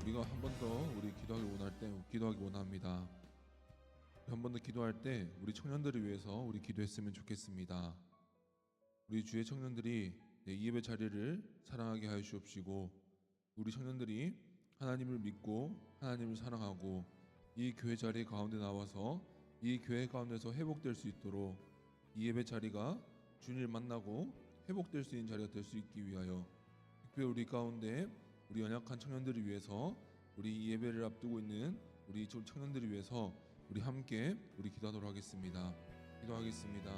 우리가 한 번 더 우리 기도하기 원합니다. 한 번 더 기도할 때 우리 청년들을 위해서 우리 기도했으면 좋겠습니다. 우리 주의 청년들이 이 예배 자리를 사랑하게 하여 주옵시고, 우리 청년들이 하나님을 믿고 하나님을 사랑하고 이 교회 자리 가운데 나와서 이 교회 가운데서 회복될 수 있도록 이 예배 자리가 주님을 만나고 회복될 수 있는 자리가 될 수 있기 위하여, 특별히 우리 가운데 우리 연약한 청년들을 위해서, 우리 이 예배를 앞두고 있는 우리 청년들을 위해서 우리 함께 우리 기도하도록 하겠습니다. 기도하겠습니다.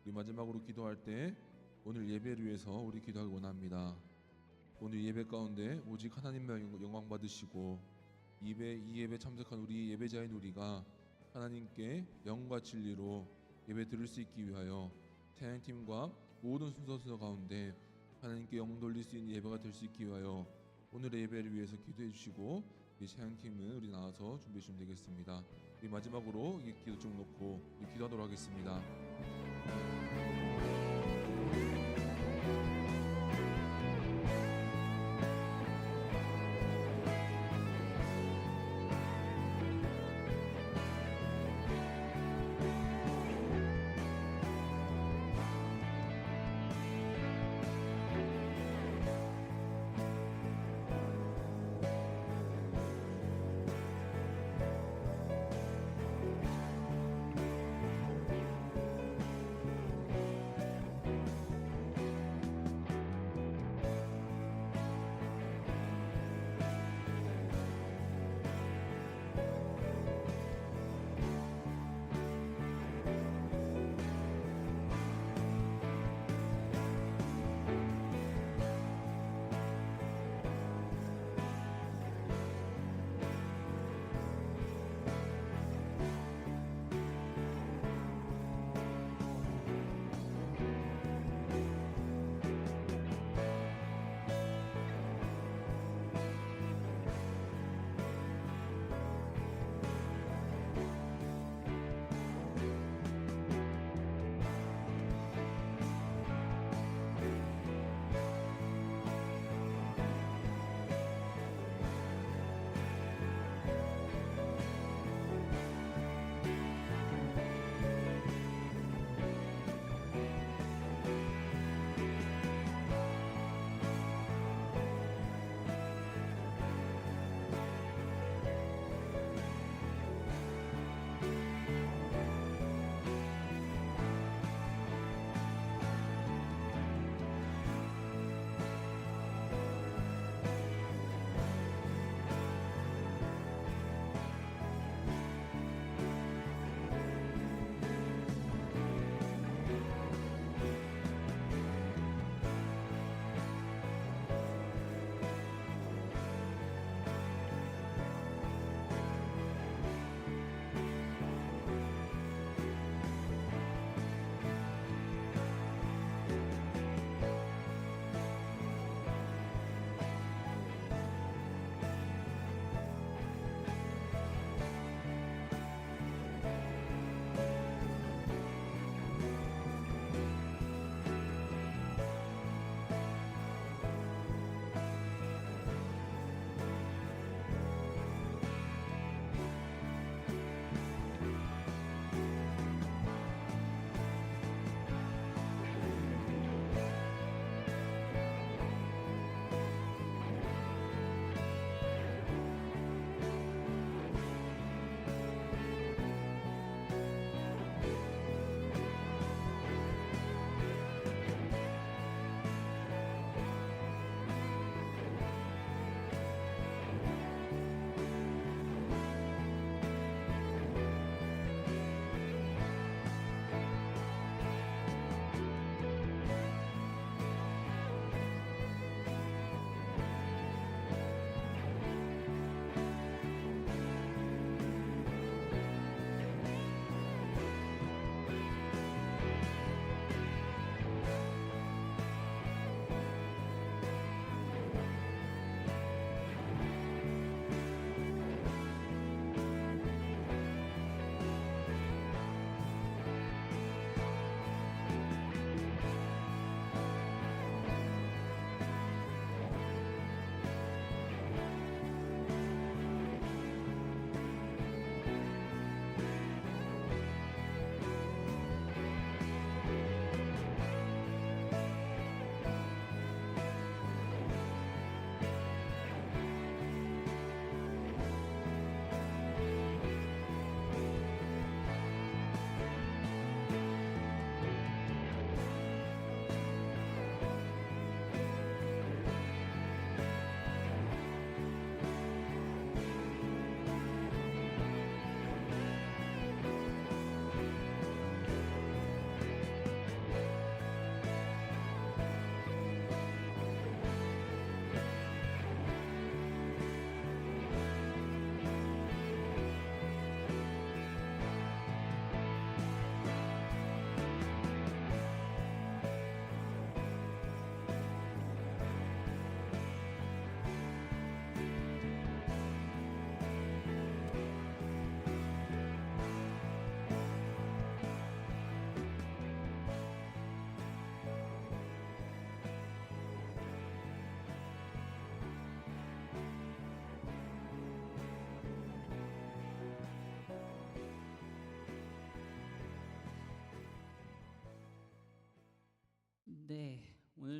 우리 마지막으로 기도할 때 오늘 예배를 위해서 우리 기도하기 원합니다. 오늘 예배 가운데 오직 하나님만 영광 받으시고 이 예배 참석한 우리 예배자인 우리가 하나님께 영과 진리로 예배 드릴 수 있기 위하여 찬양팀과 모든 순서 가운데 하나님께 영광 돌릴 수 있는 예배가 될 수 있기 위하여 오늘의 예배를 위해서 기도해 주시고, 우리 찬양팀은 우리 나와서 준비해 주시면 되겠습니다. 우리 마지막으로 이 기도 좀 놓고 우리 기도하도록 하겠습니다.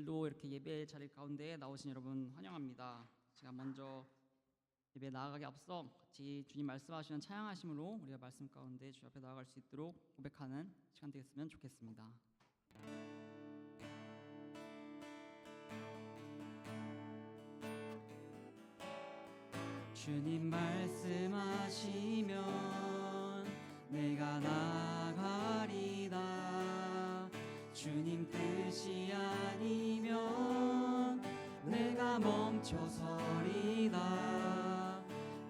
오늘도 이렇게 예배 자리 가운데 나오신 여러분 환영합니다. 제가 먼저 예배 나아가기 앞서 같이 주님 말씀하시는 찬양하심으로 우리가 말씀 가운데 주 앞에 나아갈 수 있도록 고백하는 시간 되겠으면 좋겠습니다. 주님 말씀하시면 내가 나가리다. 주님 뜻이 아니면 내가 멈춰서리다.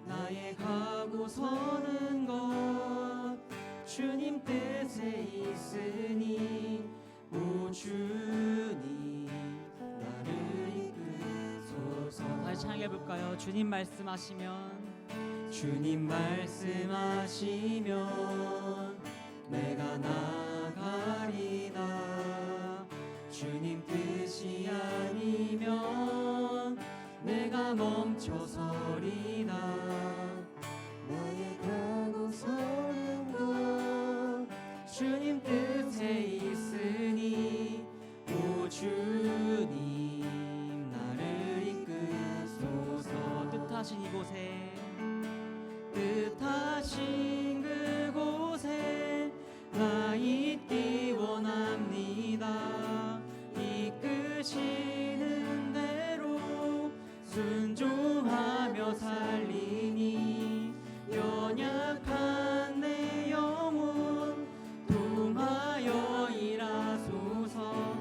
나의 가고 서는 것 주님 뜻에 있으니 오 주님 나를 이끄소서. 다시 찬양해볼까요? 주님 말씀하시면 내가 나가리다. 주님 뜻이 아니면 내가 멈춰서리다. 나의 가고 서는 것 주님 뜻에 있으니 오 주님 나를 이끄소서. 뜻하신 그곳에 나 있기 원합니다. 이끄시는 대로 순종하며 살리니 연약한 내 영혼 통하여 일하소서.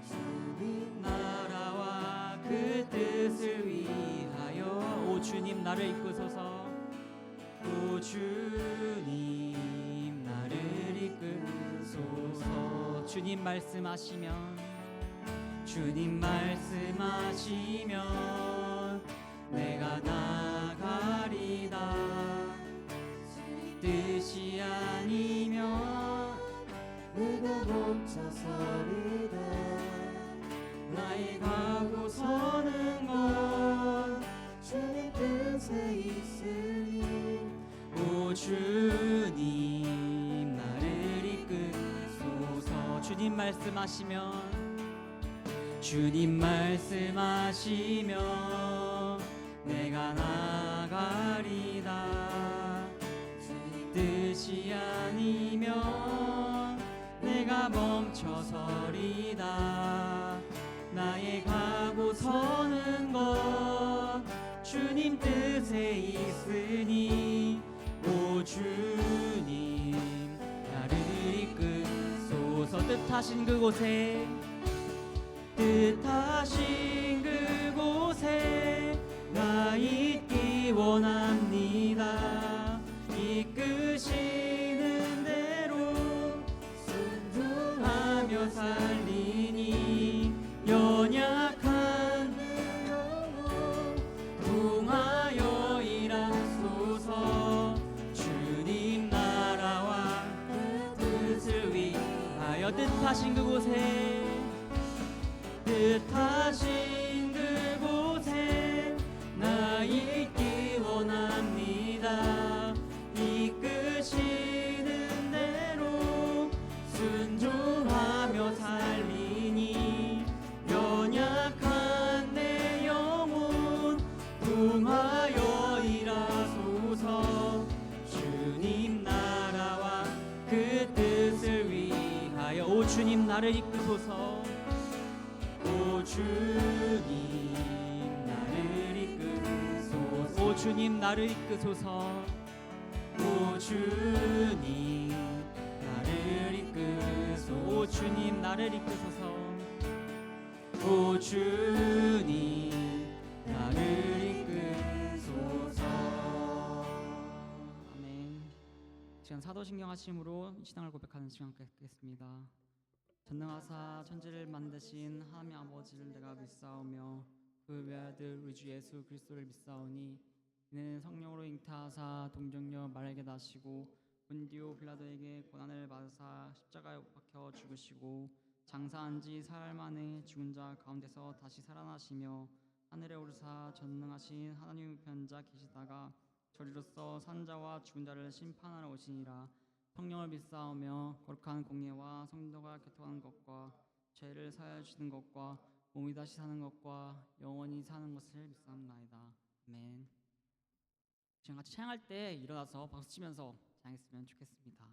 주님 나라와 그 뜻을 위하여 오 주님 나를 이끄소서. 오 주님 나를 이끄소서. 주님 말씀하시면 내가 나가리다. 뜻이 아니면 내가 멈춰서리다. 나의 가고 서는 것 주님 뜻에 있으니 오 주님 나를 이끄소서. 주님 말씀하시면 내가 나가리다. 뜻이 아니면 내가 멈춰서리다. 나의 가고 서는 것 주님 뜻에 있으니 오 주님 나를 이끄소서. 뜻하신 그곳에 나 있기 원합니다. 이끄시는 대로 순종하며 살리니 연약한 내 영혼 통하여 일하소서. 주님 나라와 그 뜻을 위하여 뜻하신 그곳에 나 있기 원합니다. 이끄시는 대로 순종하며 살리니 연약한 내 영혼 통하여 일하소서. 주님 나라와 그 뜻을 위하여 오 주님 나를 이끄소서. 오 주님 나를 이끄소서. 오 주님 나를 이끄소서. 오 주님 나를 이끄소서. 오 주님 나를 이끄소서. 오 주님 나를 이끄소서. 아멘. 시간 사도신경 하심으로 신앙을 고백하는 시간 갖겠습니다. 전능하사 천지를 만드신 하나님 아버지를 내가 믿사오며 그 외아들 우리 주 예수 그리스도를 믿사오니 이는 성령으로 잉태하사 동정녀 마리아에게 나시고 본디오 빌라도에게 고난을 받으사 십자가에 못 박혀 죽으시고 장사한 지 사흘 만에 죽은 자 가운데서 다시 살아나시며 하늘에 오르사 전능하신 하나님 우편자 계시다가 저리로서 산 자와 죽은 자를 심판하러 오시니라. 성령을 믿사오며 거룩한 공예와 성도가 교통하는 것과 죄를 사하여 주시는 것과 몸이 다시 사는 것과 영원히 사는 것을 믿사옵나이다. 아멘. 지금 같이 찬양할 때 일어나서 박수 치면서 찬양했으면 좋겠습니다.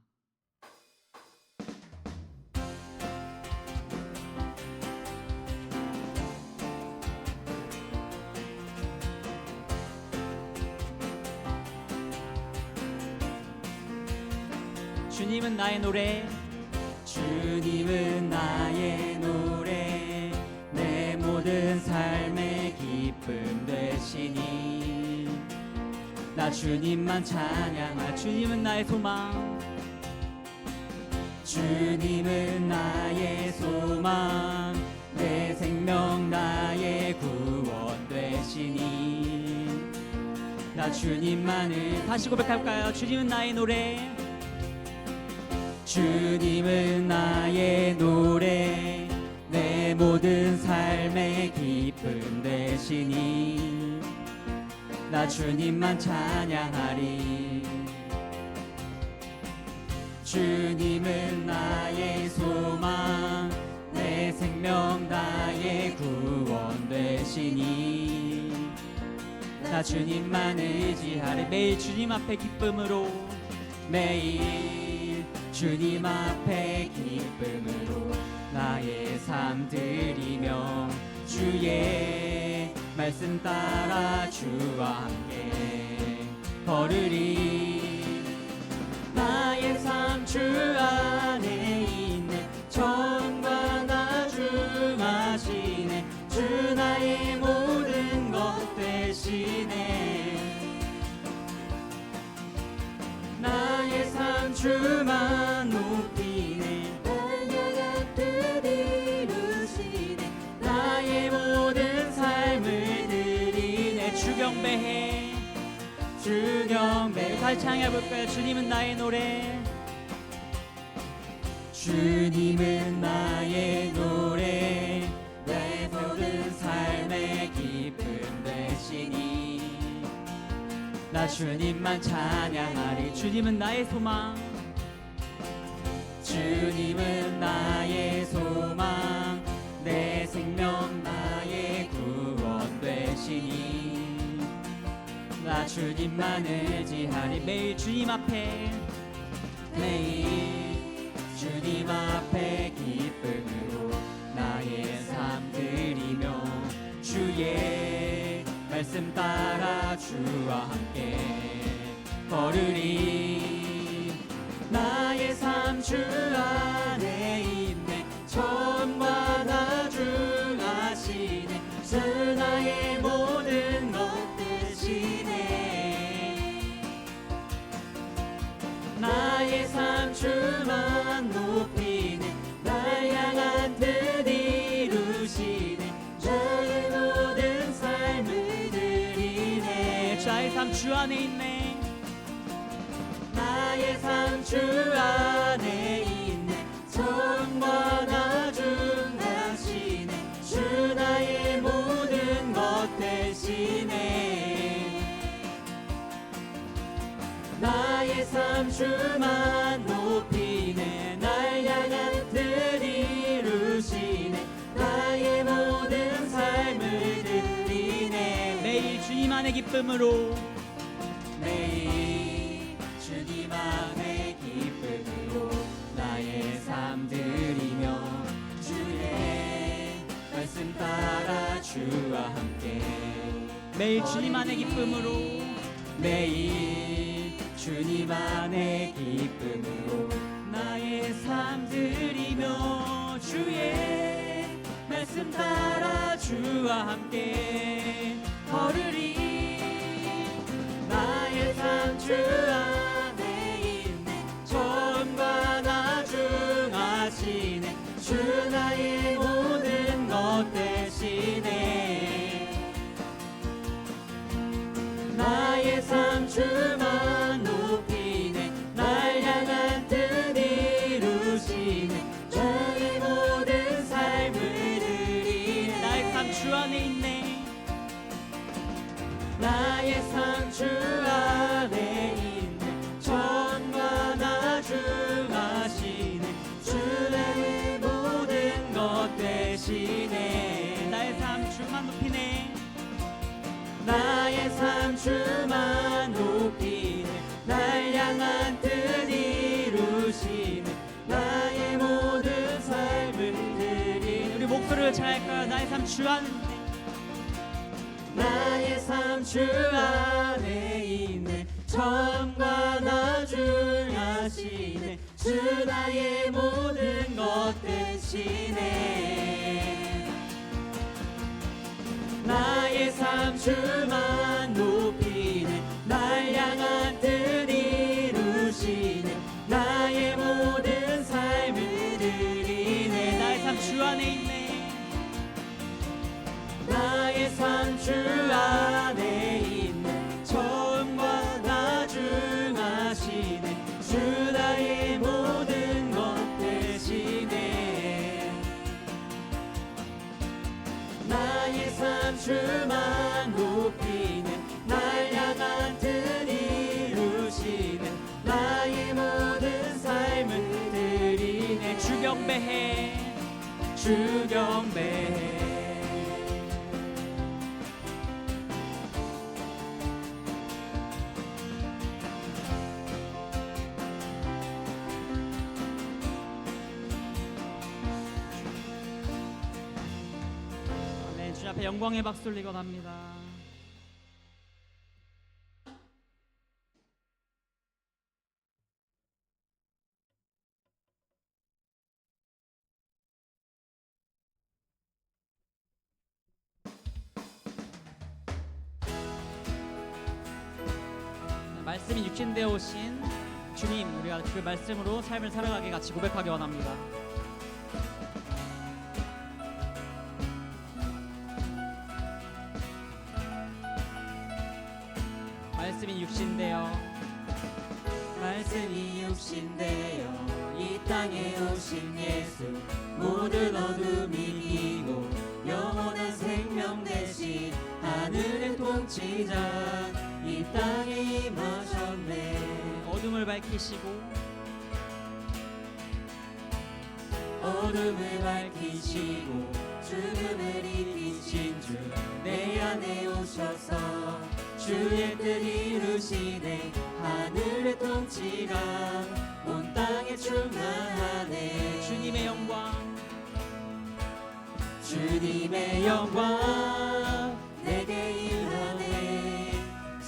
주님은 나의 노래, 주님은 나의 노래, 내 모든 삶의 기쁨 되시니 나 주님만 찬양하. 주님은 나의 소망, 주님은 나의 소망, 내 생명 나의 구원 되시니 나 주님만을. 다시 고백할까요? 주님은 나의 노래, 주님은 나의 노래, 내 모든 삶의 기쁨 되시니 나 주님만 찬양하리. 주님은 나의 소망, 내 생명 나의 구원 되시니 나 주님만 의지하리. 매일 주님 앞에 기쁨으로, 매일 주님 앞에 기쁨으로 나의 삶 드리며 주의 말씀 따라 주와 함께 걸으리. 나의 삶 주 안에 있네, 전과 나중하시네, 주 나의 모든 것 되시네. 나의 삶 주만 높이네, 나의 뜻 이루시네, 나의 모든 삶을 드리네. 주경배해, 주경배. 다시 찬양해볼까요? 주님은 나의 노래, 주님은 나의 노래, 내 모든 삶의 기쁨 되시니 나 주님만 찬양하리. 주님은 나의 소망, 주님은 나의 소망, 내 생명 나의 구원 되시니 나 주님만 의지하리. 매일 주님 앞에, 매일 주님 앞에 기쁨으로 나의 삶 드리며 주의 말씀 따라 주와 함께 걸으리. 나의 삶 주 안에 있네, 전과 나중하시네, 주 나의 모든 것 되시네. 나의 삶 주만 높이네, 날 향한 뜻 이루시네, 나의 모든 삶을 드리네. 나의 삶 주 안에 있네, 나의 삶 주 안에 있네, 전과 나중하시네, 주 나의 모든 것 되시네. 나의 삶 주만 높이네, 날 향한 뜻 이루시네, 나의 모든 삶을 드리네. 매일 주님 안의 기쁨으로, 매일 주님 안의 기쁨으로 나의 삶 드리며 주의 말씀 따라 주와 함께. 매일 주님 안의 기쁨으로, 매일 주님 안의 기쁨으로 나의 삶 드리며 주의 말씀 따라 주와 함께 걸으리. 나의 삶 주 안에 있네, 전과 나중하시네, 주 나의 모든 것 되시네. 나의 삶 주만 높이네, 날 향한 뜻 이루시네, 나의 모든 삶을 드리네. 나의 삶 주 안에 있네, 나의 삶 주 안에 있네, 향한 뜻 이루시네 나의 모든 삶을 드리네. 우리 목소리를 잘할까요? 나의 삶 주 안에 나의 삶 주 안에 있네 처음과 나중하시네 주 나의 모든 것 되시네 나의 삶 주만 높이네 날 향한 뜻 이루시네 나의 모든 삶을 드리네 나의 삶 주 안에 있네 나의 삶 주 안에 있네 처음과 나중하시네 주 나의 모든 것 되시네 나의 삶 주만 높이네 날 향한 뜻 이루시네 나의 모든 삶을 드리네 주 경배해 주 경배해 주님 앞에 영광의 박수 올리곤 합니다. 말씀이 육신되어 오신 주님, 우리가 그 말씀으로 삶을 살아가게 같이 고백하기 원합니다. 말씀이 육신되어 말씀이 육신되어 이 땅에 오신 예수 모든 어둠이 이기고 영원한 생명 대신 하늘의 통치자 이 땅에 임하셨네 어둠을 밝히시고 죽음을 이기신 주 내 안에 오셔서 주의 뜻 이루시네 하늘의 통치가 온 땅에 충만하네 주님의 영광 내게 임하네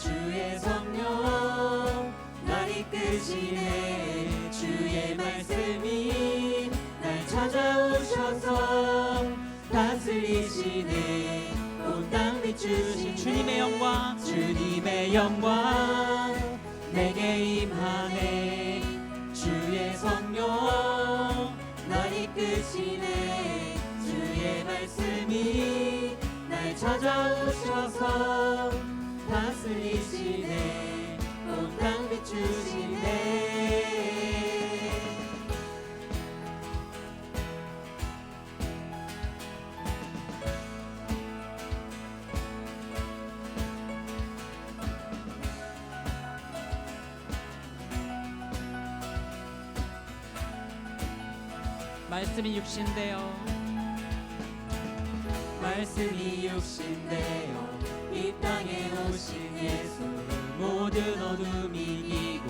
주의 성령 날 이끄시네 주의 말씀이 날 찾아오셔서 다스리시네 온 땅 비추신 주님의 영광 내게 임하네 주의 성령 날 이끄시네 주의 말씀이 날 찾아오셔서 다스리시네 온 땅 비추시네 말씀이 육신되어 이 땅에 오신 예수 모든 어둠이 이기고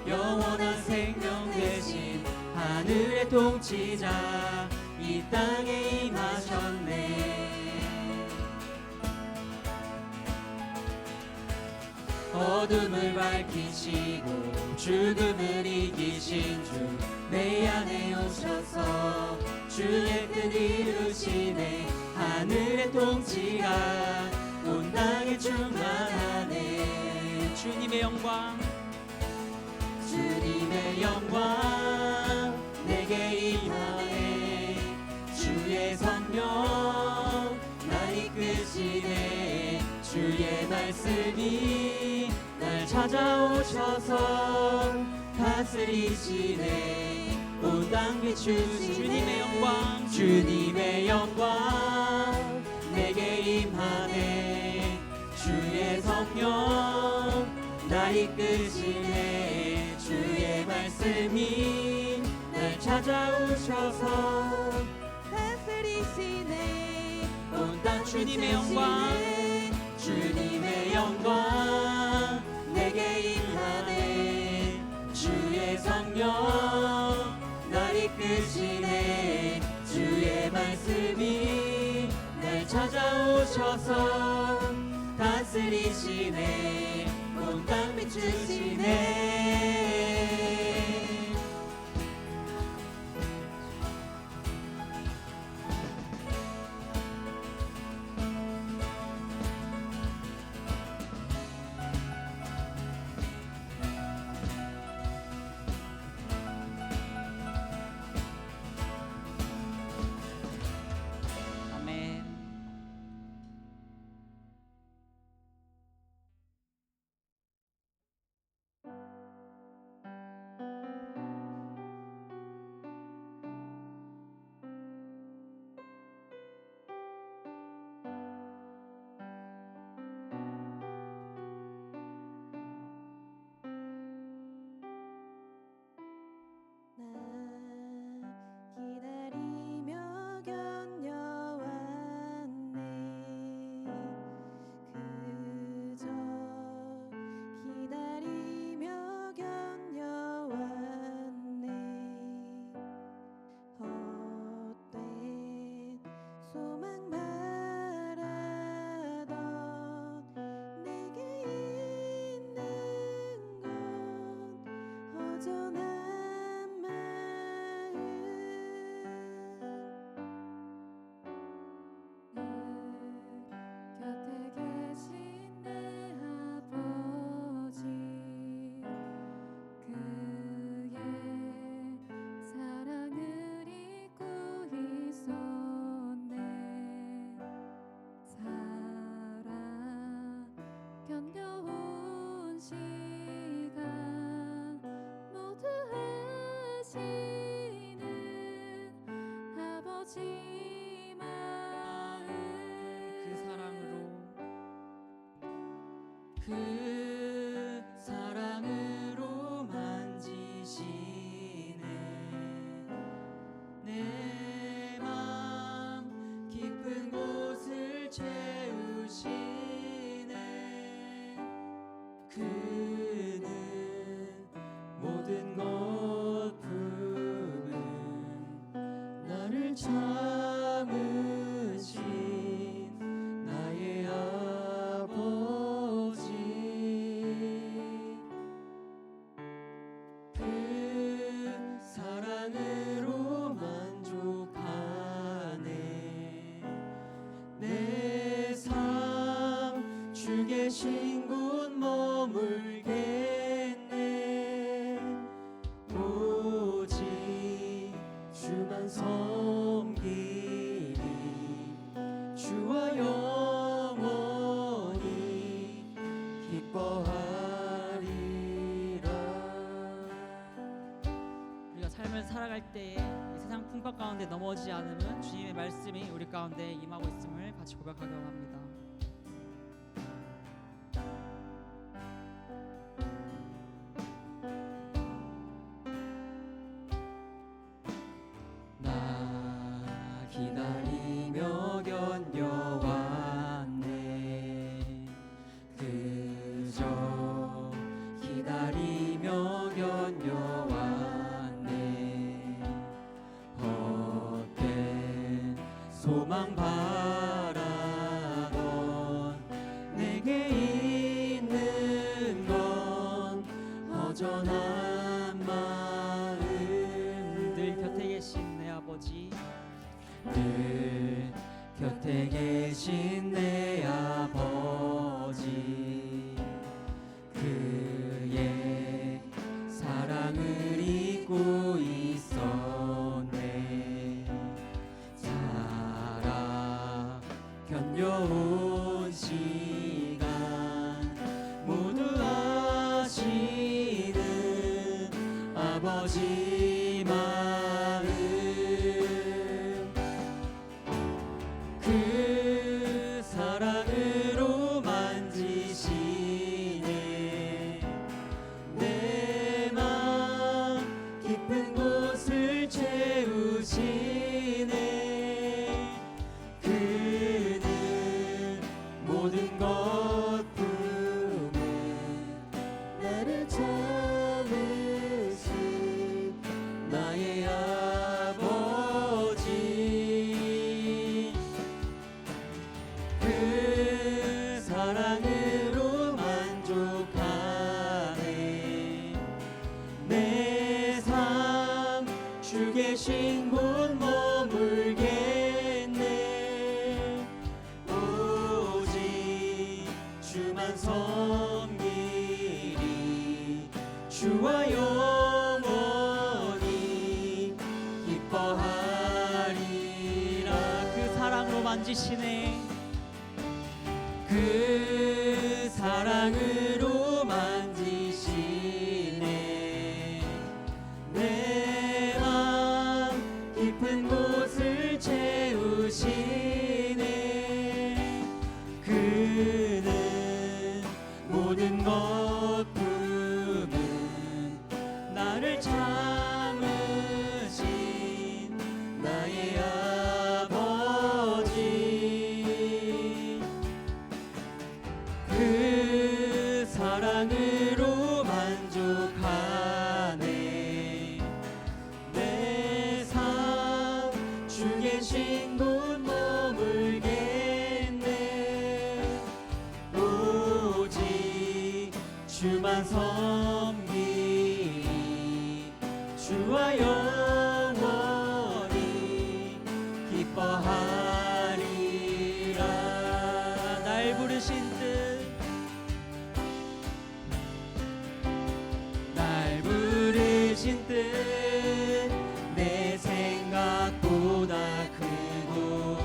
영원한 생명 대신 하늘의 통치자 이 땅에 임하셨네 어둠을 밝히시고 죽음을 이기신 주 내 안에 오셔서 주의 뜻 이루시네 하늘의 통치가 온 땅에 충만하네 주님의 영광 내게 임하네 주의 성령 날 이끄시네 주의 말씀이 날 찾아오셔서 다스리시네 온 땅 비추신 주님의 영광 내게 임하네 주의 성령 날 이끄시네 주의 말씀이 날 찾아오셔서 다스리시네 온 땅 주님의 영광 내게 임하네 오셔서 다스리시네 온 땅 비추시네 아멘. 기다리며 견뎌왔네 그저 기다리며 견뎌왔네 헛된 소망 바라던 내게 있는 건 허전한 곁에 계신 내 아버지 그의 사랑을 잊고 있었네 살아 견뎌온 시간 모두 아시는 아버지 그 사랑으로 만지시네 내 맘 깊은 곳을 채우시네 그는 모든 것 품은 나를 참으신 나의 아버지 그 사랑으로 만족하네 내 삶 주 계신 곳 머물겠네 오직 주만 섬기리 주와 영원히 기뻐하리라 우리가 삶을 살아갈 때에 이 세상 풍파 가운데 넘어지지 않으면 주님의 말씀이 우리 가운데 임하고 있음을 같이 고백하기 원합니다. 나 기다리며 견뎌왔네 그저 기다리며 견뎌왔네 헛된 소망 바라던 내게 있는 건 허전한 마음 늘 곁에 계신 내 아버지 늘 곁에 계신 내 아버지 그의 사랑을 잊고 있었네 살아 견뎌온 시간 모두 아시는 아버지 마음 그 사랑으로 만지시네 내 맘 깊은 곳을 채우시네 그는 모든 것 품은 나를 참으신 나의 계신 곳 머물겠네. 오직 주만 섬기리. 주와 영원히 기뻐하리라. 그 사랑으로 만지시네. 그 사랑으로 만지시네. 내 맘 깊은 곳을 채우시네. 그는 모든 것 품은 나를 참으신 나의 아버지. 그 사랑으로 만족하네. 내 삶 주 계신 곳 머물겠네. 오직 주만 섬기리. 주와 영원히 기뻐하리라. 날 부르신 뜻, 날 부르신 뜻 내 생각보다 크고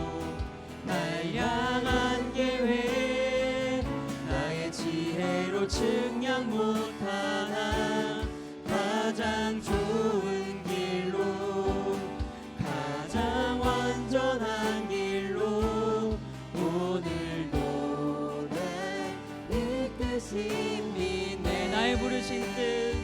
날 향한 계획 나의 지혜로 측량 못하나 가장 좋은 길로 가장 완전한 길로 오늘도 날 이끄심이 날 부르신 뜻,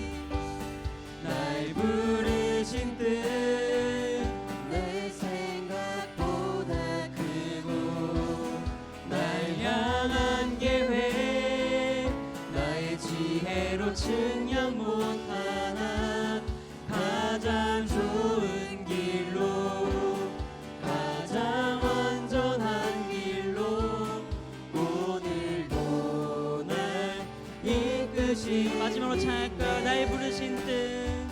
날 부르신 뜻 내 생각보다 크고 날 향한 계획 나의 지혜로 측량 못하나 가장 좋은 길로 가장 완전한 길로 오늘도 날 이끄시. 마지막으로 찬양할까요? 날 부르신 뜻,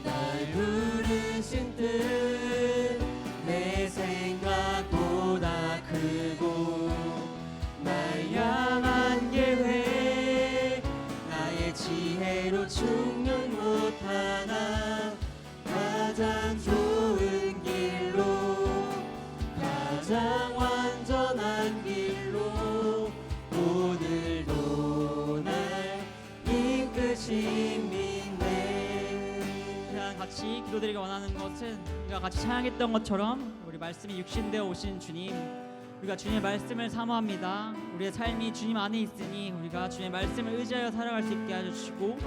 날 부르신 뜻 내 생각보다 크고 날 향한 계획 나의 지혜로 충분 못하나 가장 좋은 길로 가장 완전한 길로 오늘도 날 이끄심이네. 그냥 같이 기도드리기 원하는 것은 우리가 같이 찬양했던 것처럼 우리 말씀이 육신되어 오신 주님, 우리가 주님의 말씀을 사모합니다. 우리의 삶이 주님 안에 있으니 우리가 주님의 말씀을 의지하여 살아갈 수 있게 해주시고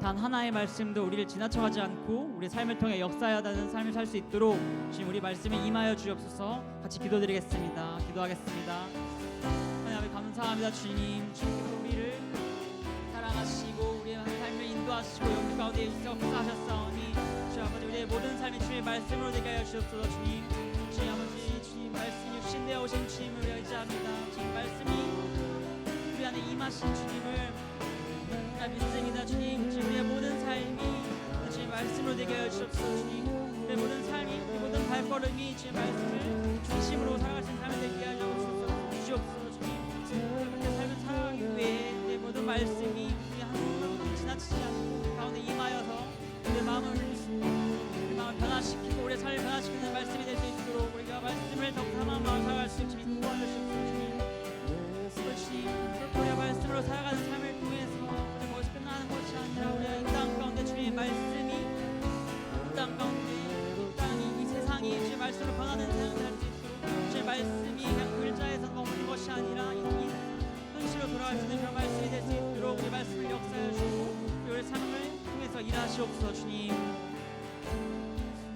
단 하나의 말씀도 우리를 지나쳐가지 않고 우리 삶을 통해 역사하다는 삶을 살 수 있도록 주님 우리 말씀에 임하여 주옵소서. 같이 기도드리겠습니다. 기도하겠습니다. 하나님 아버지 감사합니다. 주님 주님께서 우리를 사랑하시고 우리의 삶을 인도하시고 영광 가운데 역사하셨사오니 주 아버지 우리의 모든 삶이 주님의 말씀으로 되게 하여 주옵소서. 주님 주님 아버지 주님 말씀 육신되어 오신 주님을 의지합니다. 주님 말씀이 우리 안에 임하신 주님을 우리가 믿습니다. 주님 주님 우리의 모든 삶이 주님 말씀으로 되게 하여 주옵소서. 주님 우리의 모든 삶이 우리 모든 발걸음이 주님 말씀을 중심으로 살아갈 수 있는 삶이 되게 하여 주옵소서. 주님 그렇게 삶을 살아가기 위해 내 모든 말씀이 우리 한 분도 지나치지 않고 가운데 임하여서 내 마음을 변화시키고 우리의 삶을 변화시키는 말씀이 될 수 있도록 우리가 말씀을 더 사랑하는 마음을 살아갈 수 있도록 주님 도와주시옵소서. 주님 우리의 말씀으로 살아가는 삶을 통해서 우리 거기서 끝나는 것이 아니라 우리의 이 땅 가운데 주님의 말씀이 이 땅 가운데 이 땅이 이 세상이 주의 말씀으로 변하는 세상이 될 수 있도록 주의 말씀이 그냥 글자에서 머무는 것이 아니라 이 현실로 돌아갈 수 있는 그런 말씀이 될 수 있도록 우리 말씀을 역사해 주시고 우리 삶을 통해서 일하시옵소서. 주님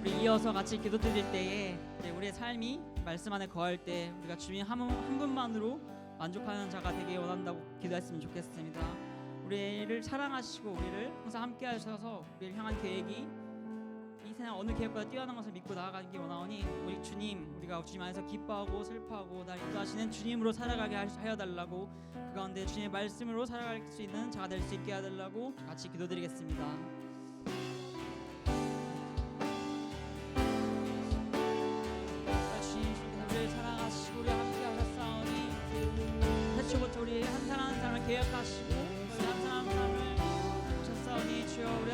우리 이어서 같이 기도드릴 때에 우리의 삶이 말씀 안에 거할 때 우리가 주님 한 분만으로 만족하는 자가 되길 원한다고 기도했으면 좋겠습니다. 우리를 사랑하시고 우리를 항상 함께 하셔서 우리를 향한 계획이 이 세상 어느 계획보다 뛰어난 것을 믿고 나아가기 원하오니 우리 주님 우리가 주님 안에서 기뻐하고 슬퍼하고 날 인도하시는 주님으로 살아가게 하여 달라고 그 가운데 주님의 말씀으로 살아갈 수 있는 자가 될 수 있게 하달라고 같이 기도드리겠습니다.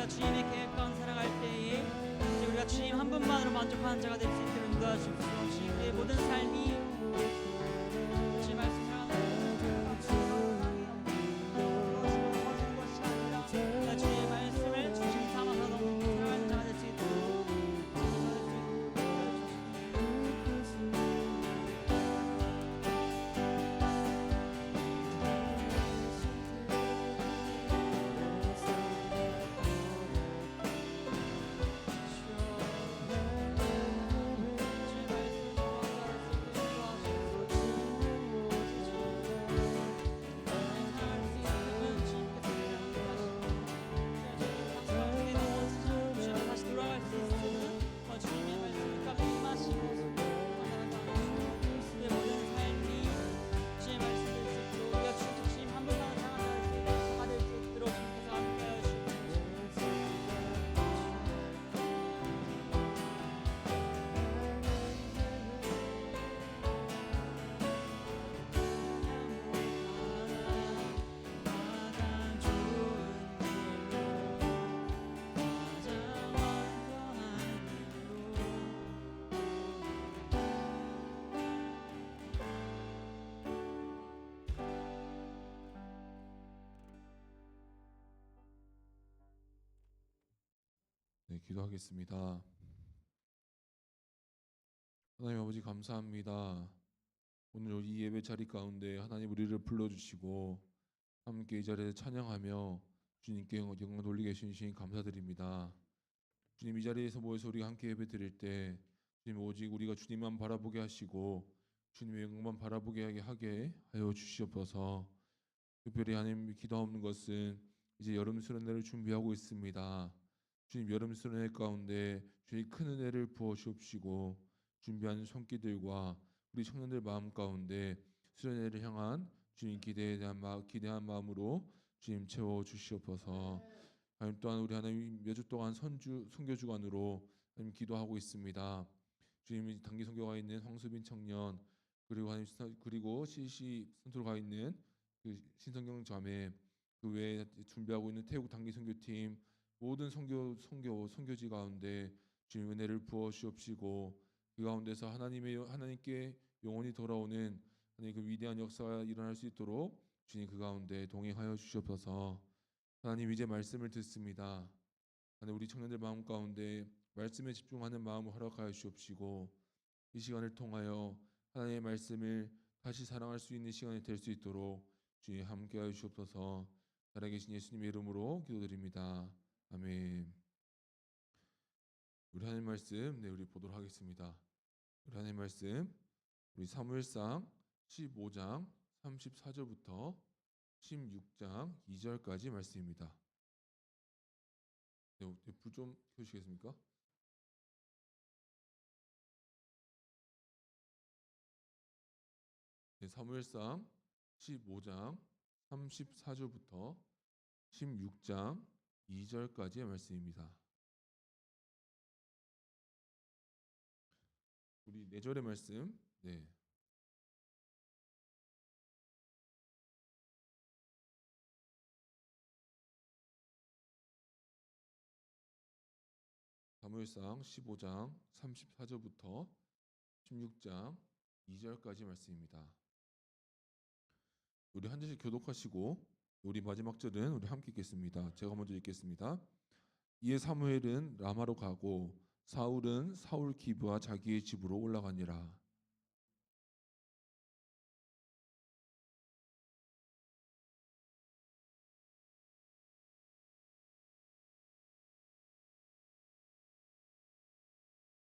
주님의 계획 가운데 살아갈 때에 이제 우리가 주님 한 분만으로 만족하는 자가 될 수 있도록 인도하시옵소서. 주님의 모든 삶이 주님 말씀 주님의 말씀을 중심 삼아서 너무 살아가는 자가 될 수 있도록 다시 돌아갈 수 있는 주님의 말씀을 가득 임하시고 내 모든 삶이 주의 말씀을 듣고 우리가 주님 한 분만 당할 수 있도록 주님께서 함께하여 주시옵소서. 가장 좋은 길로 가장 완전한 길로 네, 기도하겠습니다. 하나님 아버지 감사합니다. 오늘 이 예배 자리 가운데 하나님 우리를 불러주시고 함께 이 자리에 찬양하며 주님께 영광 돌리게 해주신 주님 감사드립니다. 주님 이 자리에서 모여서 우리가 함께 예배 드릴 때 주님 오직 우리가 주님만 바라보게 하시고 주님의 영광만 바라보게 하게 하여 주시옵소서. 특별히 하나님 기도하는 것은 이제 여름 수련회를 준비하고 있습니다. 주님 여름 수련회 가운데 주님 큰 은혜를 부어 주옵시고 준비하는 손길들과 우리 청년들 마음 가운데 수련회를 향한 주님 기대한 마음으로 주님 채워 주시옵소서. 하나님 또한 우리 하나님 몇 주 동안 선교 주간으로 하나님 기도하고 있습니다. 주님 단기 선교가 있는 황수빈 청년 그리고 하나님 그리고 CC 선교가 있는 그 신성경 자매 그 외에 준비하고 있는 태국 단기 선교팀 모든 선교지 가운데 주님 은혜를 부어 주옵시고 그 가운데서 하나님께 영원히 돌아오는 하나님 그 위대한 역사가 일어날 수 있도록 주님 그 가운데 동행하여 주시옵소서. 하나님 이제 말씀을 듣습니다. 하나님 우리 청년들 마음 가운데 말씀에 집중하는 마음을 허락하여 주옵시고 이 시간을 통하여 하나님의 말씀을 다시 사랑할 수 있는 시간이 될 수 있도록 주님 함께하여 주옵소서. 살아계신 예수님의 이름으로 기도드립니다. 아멘. 우리 하나님 말씀 우리 보도록 하겠습니다. 우리 하나님 말씀 우리 사무엘상 15장 34절부터 16장 2절까지 말씀입니다. 네, 불 좀 켜주시겠습니까? 네, 사무엘상 15장 34절부터 16장 2절까지의 말씀입니다. 우리 4절의 말씀. 네. 사무엘상 15장 34절부터 16장 2절까지 말씀입니다. 우리 한 절씩 교독하시고 우리 마지막 절은 우리 함께 읽겠습니다. 제가 먼저 읽겠습니다. 이에 사무엘은 라마로 가고 사울은 사울 기브와 자기의 집으로 올라가니라.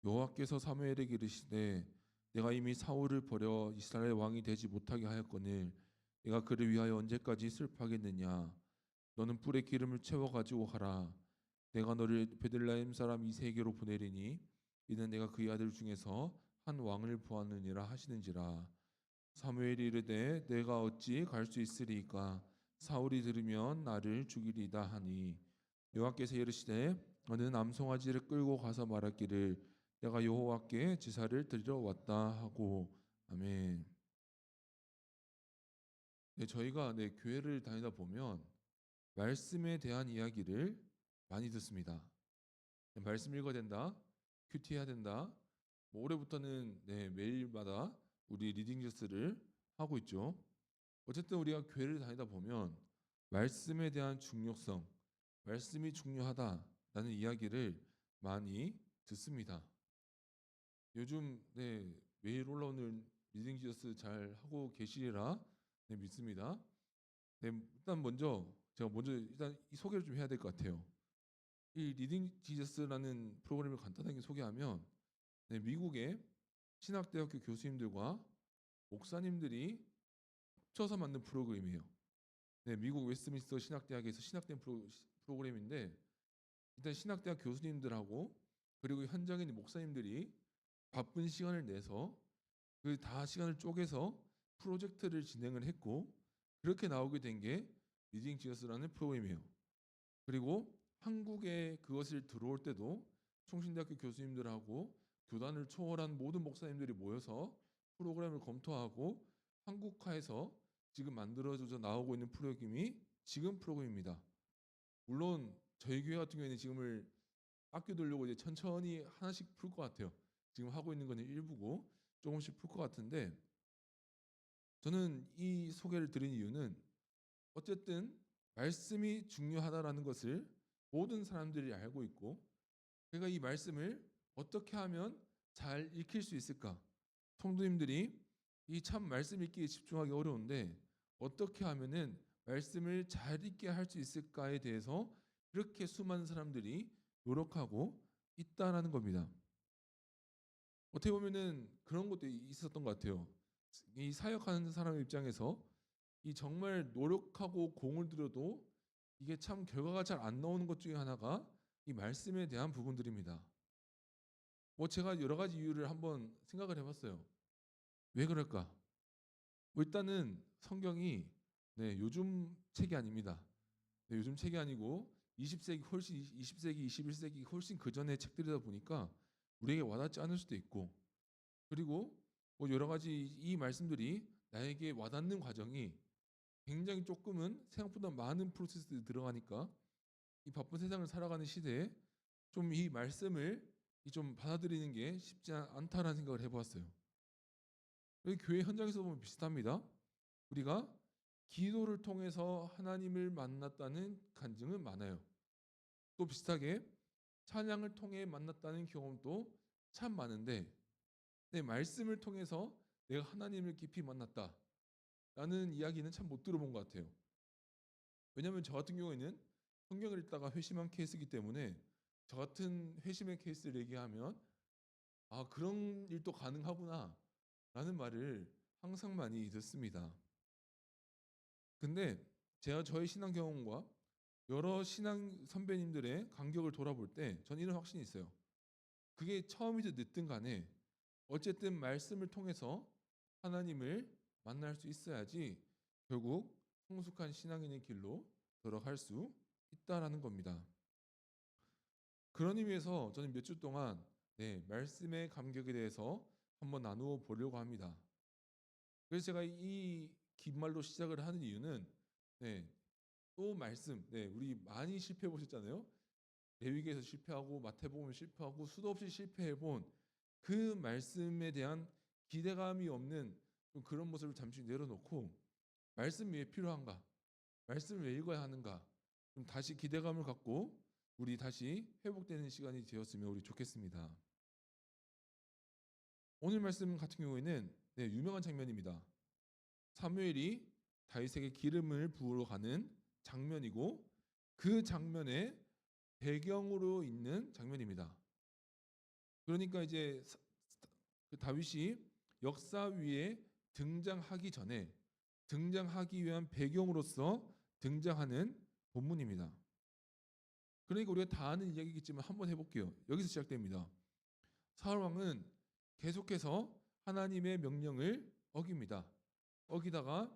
여호와께서 사무엘에게 이르시되 내가 이미 사울을 버려 이스라엘 왕이 되지 못하게 하였거늘 내가 그를 위하여 언제까지 슬퍼하겠느냐. 너는 뿔에 기름을 채워 가지고 가라. 내가 너를 베들레헴 사람 이새에게로 보내리니 이는 내가 그의 아들 중에서 한 왕을 보았느니라 하시는지라. 사무엘이 이르되 내가 어찌 갈 수 있으리이까. 사울이 들으면 나를 죽이리이다 하니 여호와께서 이르시되 너는 암송아지를 끌고 가서 말하기를 내가 여호와께 제사를 드리러 왔다 하고. 아멘. 네, 저희가 교회를 다니다 보면 말씀에 대한 이야기를 많이 듣습니다. 말씀 읽어야 된다, 큐티 해야 된다. 뭐 올해부터는 매일마다 우리 리딩 제스를 하고 있죠. 어쨌든 우리가 교회를 다니다 보면 말씀에 대한 중요성, 말씀이 중요하다라는 이야기를 많이 듣습니다. 요즘 매일 올라오는 리딩 지저스 잘 하고 계시리라 믿습니다. 일단 제가 먼저 일단 이 소개를 좀 해야 될 것 같아요. 이 리딩 지저스라는 프로그램을 간단하게 소개하면 미국의 신학대학교 교수님들과 목사님들이 합쳐서 만든 프로그램이에요. 미국 웨스트민스터 신학대학에서 시작된 프로그램인데 일단 신학대학 교수님들하고 그리고 현장에 있는 목사님들이 바쁜 시간을 내서 그 다 시간을 쪼개서 프로젝트를 진행을 했고 그렇게 나오게 된 게 리딩 지저스라는 프로그램이에요. 그리고 한국에 그것을 들어올 때도 총신대학교 교수님들하고 교단을 초월한 모든 목사님들이 모여서 프로그램을 검토하고 한국화해서 지금 만들어져 나오고 있는 프로그램이 지금 프로그램입니다. 물론 저희 교회 같은 경우에는 지금을 아껴두려고 이제 천천히 하나씩 풀 것 같아요. 지금 하고 있는 거는 일부고 조금씩 풀 것 같은데 저는 이 소개를 드린 이유는 어쨌든 말씀이 중요하다라는 것을 모든 사람들이 알고 있고 그러니까 이 말씀을 어떻게 하면 잘 익힐 수 있을까? 성도님들이 이 참 말씀 읽기에 집중하기 어려운데 어떻게 하면은 말씀을 잘 읽게 할 수 있을까에 대해서 이렇게 수많은 사람들이 노력하고 있다라는 겁니다. 어떻게 보면은 그런 것도 있었던 것 같아요. 이 사역하는 사람 입장에서 이 정말 노력하고 공을 들여도 이게 참 결과가 잘 안 나오는 것 중에 하나가 이 말씀에 대한 부분들입니다. 뭐 제가 여러 가지 이유를 한번 생각을 해봤어요. 왜 그럴까? 뭐 일단은 성경이 요즘 책이 아닙니다. 요즘 책이 아니고 20세기 훨씬 20세기 21세기 훨씬 그 전에 책들이다 보니까 우리에게 와닿지 않을 수도 있고 그리고 뭐 여러 가지 이 말씀들이 나에게 와닿는 과정이 굉장히 조금은 생각보다 많은 프로세스들이 들어가니까 이 바쁜 세상을 살아가는 시대에 좀 이 말씀을 좀 받아들이는 게 쉽지 않다라는 생각을 해보았어요. 여기 교회 현장에서 보면 비슷합니다. 우리가 기도를 통해서 하나님을 만났다는 간증은 많아요. 또 비슷하게 찬양을 통해 만났다는 경험도 참 많은데 내 말씀을 통해서 내가 하나님을 깊이 만났다라는 이야기는 참 못 들어본 것 같아요. 왜냐하면 저 같은 경우에는 성경을 읽다가 회심한 케이스이기 때문에 저 같은 회심의 케이스를 얘기하면 아 그런 일도 가능하구나 라는 말을 항상 많이 듣습니다. 근데 제가 저의 신앙 경험과 여러 신앙 선배님들의 간격을 돌아볼 때 전 이런 확신이 있어요. 그게 처음이든 늦든 간에 어쨌든 말씀을 통해서 하나님을 만날 수 있어야지 결국 성숙한 신앙인의 길로 걸어갈 수 있다라는 겁니다. 그런 의미에서 저는 몇 주 동안 말씀의 감격에 대해서 한번 나누어 보려고 합니다. 그래서 제가 이 긴말로 시작을 하는 이유는 또 말씀, 우리 많이 실패해 보셨잖아요. 레위기에서 실패하고 마태복음 실패하고 수도 없이 실패해 본 그 말씀에 대한 기대감이 없는 그런 모습을 잠시 내려놓고 말씀이 왜 필요한가? 말씀을 왜 읽어야 하는가? 좀 다시 기대감을 갖고 우리 다시 회복되는 시간이 되었으면 우리 좋겠습니다. 오늘 말씀 같은 경우에는 유명한 장면입니다. 사무엘이 다윗에게 기름을 부으러 가는 장면이고 그 장면의 배경으로 있는 장면입니다. 그러니까 이제 다윗이 역사 위에 등장하기 전에 등장하기 위한 배경으로서 등장하는 본문입니다. 그러니까 우리가 다 아는 이야기겠지만 한번 해볼게요. 여기서 시작됩니다. 사울 왕은 계속해서 하나님의 명령을 어깁니다. 어기다가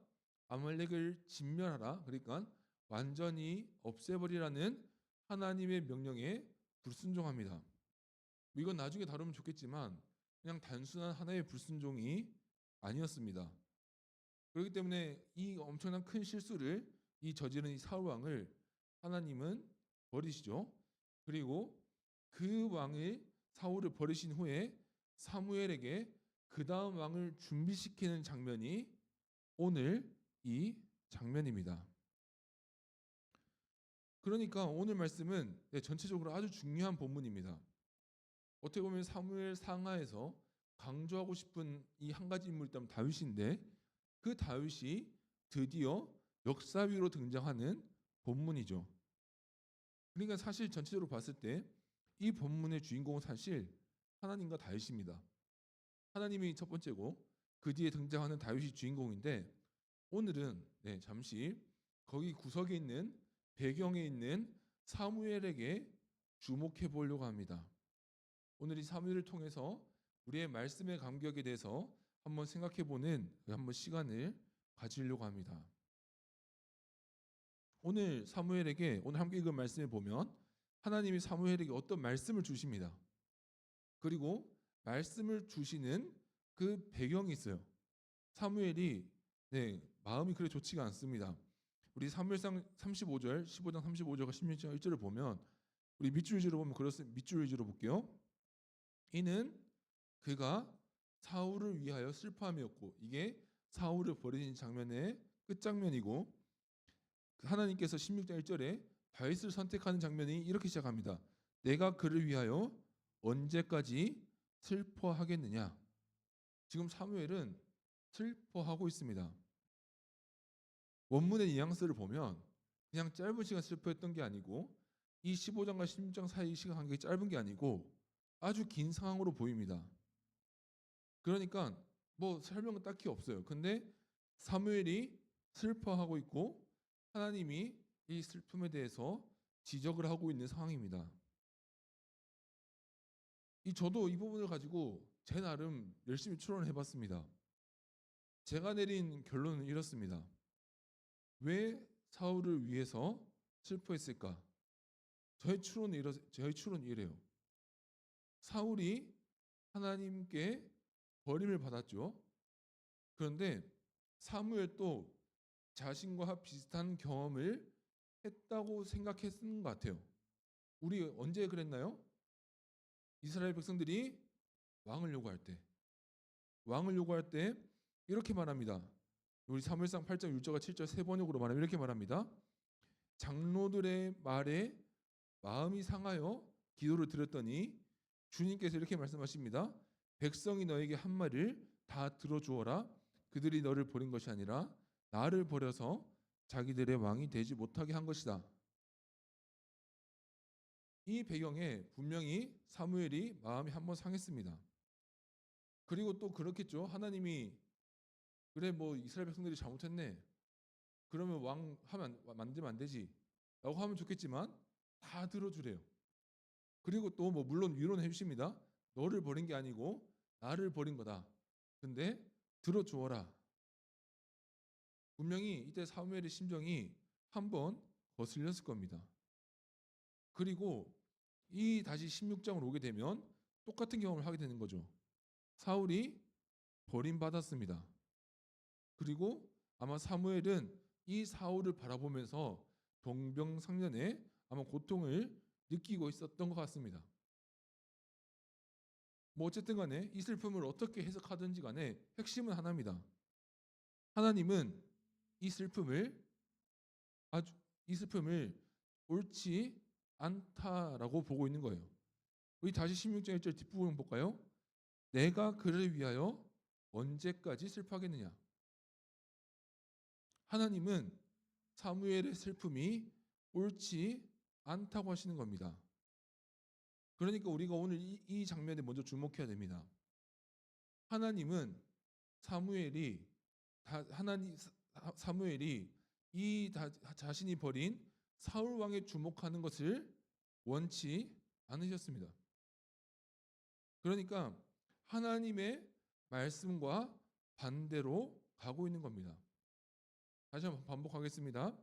아말렉을 진멸하라. 그러니까 완전히 없애버리라는 하나님의 명령에 불순종합니다. 이건 나중에 다루면 좋겠지만 그냥 단순한 하나의 불순종이 아니었습니다. 그렇기 때문에 이 엄청난 큰 실수를 이 저지른 이 사울 왕을 하나님은 버리시죠. 그리고 그 왕을 사울을 버리신 후에 사무엘에게 그 다음 왕을 준비시키는 장면이 오늘 이 장면입니다. 그러니까 오늘 말씀은 전체적으로 아주 중요한 본문입니다. 어떻게 보면 사무엘 상하에서 강조하고 싶은 이 한 가지 인물이 있다면 다윗인데, 그 다윗이 드디어 역사 위로 등장하는 본문이죠. 그러니까 사실 전체적으로 봤을 때 이 본문의 주인공은 사실 하나님과 다윗입니다. 하나님이 첫 번째고 그 뒤에 등장하는 다윗이 주인공인데, 오늘은 잠시 거기 구석에 있는 배경에 있는 사무엘에게 주목해 보려고 합니다. 오늘 이 사무엘을 통해서 우리의 말씀의 감격에 대해서 한번 생각해 보는 한번 시간을 가지려고 합니다. 오늘 사무엘에게 오늘 함께 읽은 말씀을 보면 하나님이 사무엘에게 어떤 말씀을 주십니다. 그리고 말씀을 주시는 그 배경이 있어요. 사무엘이 마음이 그래 좋지가 않습니다. 우리 사무엘상 35절, 15장 35절과 16장 1절을 보면, 우리 밑줄 위주로 보면 그렇습니다. 밑줄 위주로 볼게요. 이는 그가 사울을 위하여 슬퍼함이었고, 이게 사울을 버리는 장면의 끝장면이고, 하나님께서 16장 1절에 다윗을 선택하는 장면이 이렇게 시작합니다. 내가 그를 위하여 언제까지 슬퍼하겠느냐. 지금 사무엘은 슬퍼하고 있습니다. 원문의 뉘앙스를 보면 그냥 짧은 시간 슬퍼했던 게 아니고, 이 15장과 16장 사이 시간 간격이 짧은 게 아니고 아주 긴 상황으로 보입니다. 그러니까 뭐 설명은 딱히 없어요. 근데 사무엘이 슬퍼하고 있고 하나님이 이 슬픔에 대해서 지적을 하고 있는 상황입니다. 저도 이 부분을 가지고 제 나름 열심히 추론을 해봤습니다. 제가 내린 결론은 이렇습니다. 왜 사울을 위해서 슬퍼했을까? 저의 추론은 이래요. 사울이 하나님께 버림을 받았죠. 그런데 사무엘도 자신과 비슷한 경험을 했다고 생각했는 것 같아요. 우리 언제 그랬나요? 이스라엘 백성들이 왕을 요구할 때 이렇게 말합니다. 우리 사무엘상 8장 6절과 7절 세 번역으로 말하면 이렇게 말합니다. 장로들의 말에 마음이 상하여 기도를 드렸더니 주님께서 이렇게 말씀하십니다. 백성이 너에게 한 말을 다 들어주어라. 그들이 너를 버린 것이 아니라 나를 버려서 자기들의 왕이 되지 못하게 한 것이다. 이 배경에 분명히 사무엘이 마음이 한번 상했습니다. 그리고 또 그렇겠죠. 하나님이 그래 뭐 이스라엘 백성들이 잘못했네. 그러면 왕 만들면 안 되지 라고 하면 좋겠지만 다 들어주래요. 그리고 또 뭐 물론 위로는 해주십니다. 너를 버린 게 아니고 나를 버린 거다. 근데 들어주어라. 분명히 이때 사무엘의 심정이 한번 거슬렸을 겁니다. 그리고 이 다시 16장으로 오게 되면 똑같은 경험을 하게 되는 거죠. 사울이 버림받았습니다. 그리고 아마 사무엘은 이 사울을 바라보면서 동병상련의 아마 고통을 느끼고 있었던 것 같습니다. 뭐 어쨌든 간에 이 슬픔을 어떻게 해석하든지 간에 핵심은 하나입니다. 하나님은 이 슬픔을 옳지 않다라고 보고 있는 거예요. 우리 다시 16장 1절 뒷부분 볼까요? 내가 그를 위하여 언제까지 슬퍼하겠느냐. 하나님은 사무엘의 슬픔이 옳지 않다고 하시는 겁니다. 그러니까 우리가 오늘 이 장면에 먼저 주목해야 됩니다. 하나님은 사무엘이 자신이 버린 사울 왕에 주목하는 것을 원치 않으셨습니다. 그러니까 하나님의 말씀과 반대로 가고 있는 겁니다. 다시 한번 반복하겠습니다.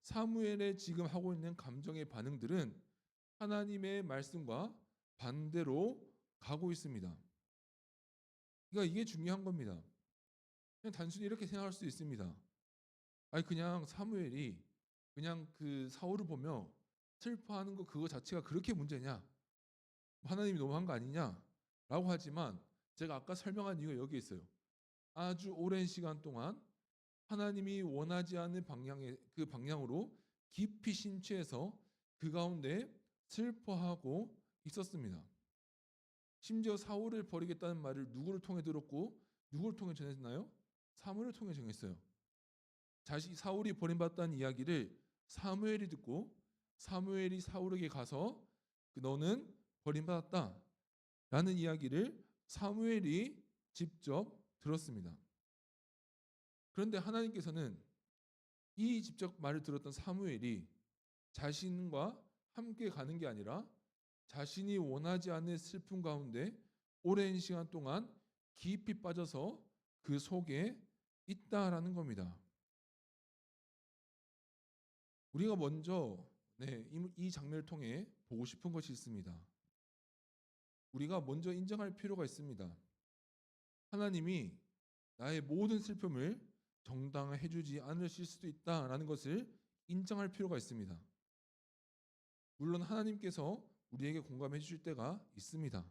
사무엘의 지금 하고 있는 감정의 반응들은 하나님의 말씀과 반대로 가고 있습니다. 그러니까 이게 중요한 겁니다. 그냥 단순히 이렇게 생각할 수 있습니다. 그냥 사무엘이 그냥 그 사울을 보며 슬퍼하는 거 그거 자체가 그렇게 문제냐? 하나님이 너무한 거 아니냐라고 하지만 제가 아까 설명한 이유가 여기 있어요. 아주 오랜 시간 동안 하나님이 원하지 않는 방향의 그 방향으로 깊이 심취해서 그 가운데 슬퍼하고 있었습니다. 심지어 사울을 버리겠다는 말을 누구를 통해 들었고 누구를 통해 전했나요? 사무엘을 통해 전했어요. 사울이 버림받았다는 이야기를 사무엘이 듣고 사무엘이 사울에게 가서 너는 버림받았다라는 이야기를 사무엘이 직접 들었습니다. 그런데 하나님께서는 이 직접 말을 들었던 사무엘이 자신과 함께 가는 게 아니라 자신이 원하지 않는 슬픔 가운데 오랜 시간 동안 깊이 빠져서 그 속에 있다라는 겁니다. 우리가 먼저 이 장면을 통해 보고 싶은 것이 있습니다. 우리가 먼저 인정할 필요가 있습니다. 하나님이 나의 모든 슬픔을 정당화해 주지 않으실 수도 있다라는 것을 인정할 필요가 있습니다. 물론 하나님께서 우리에게 공감해 주실 때가 있습니다.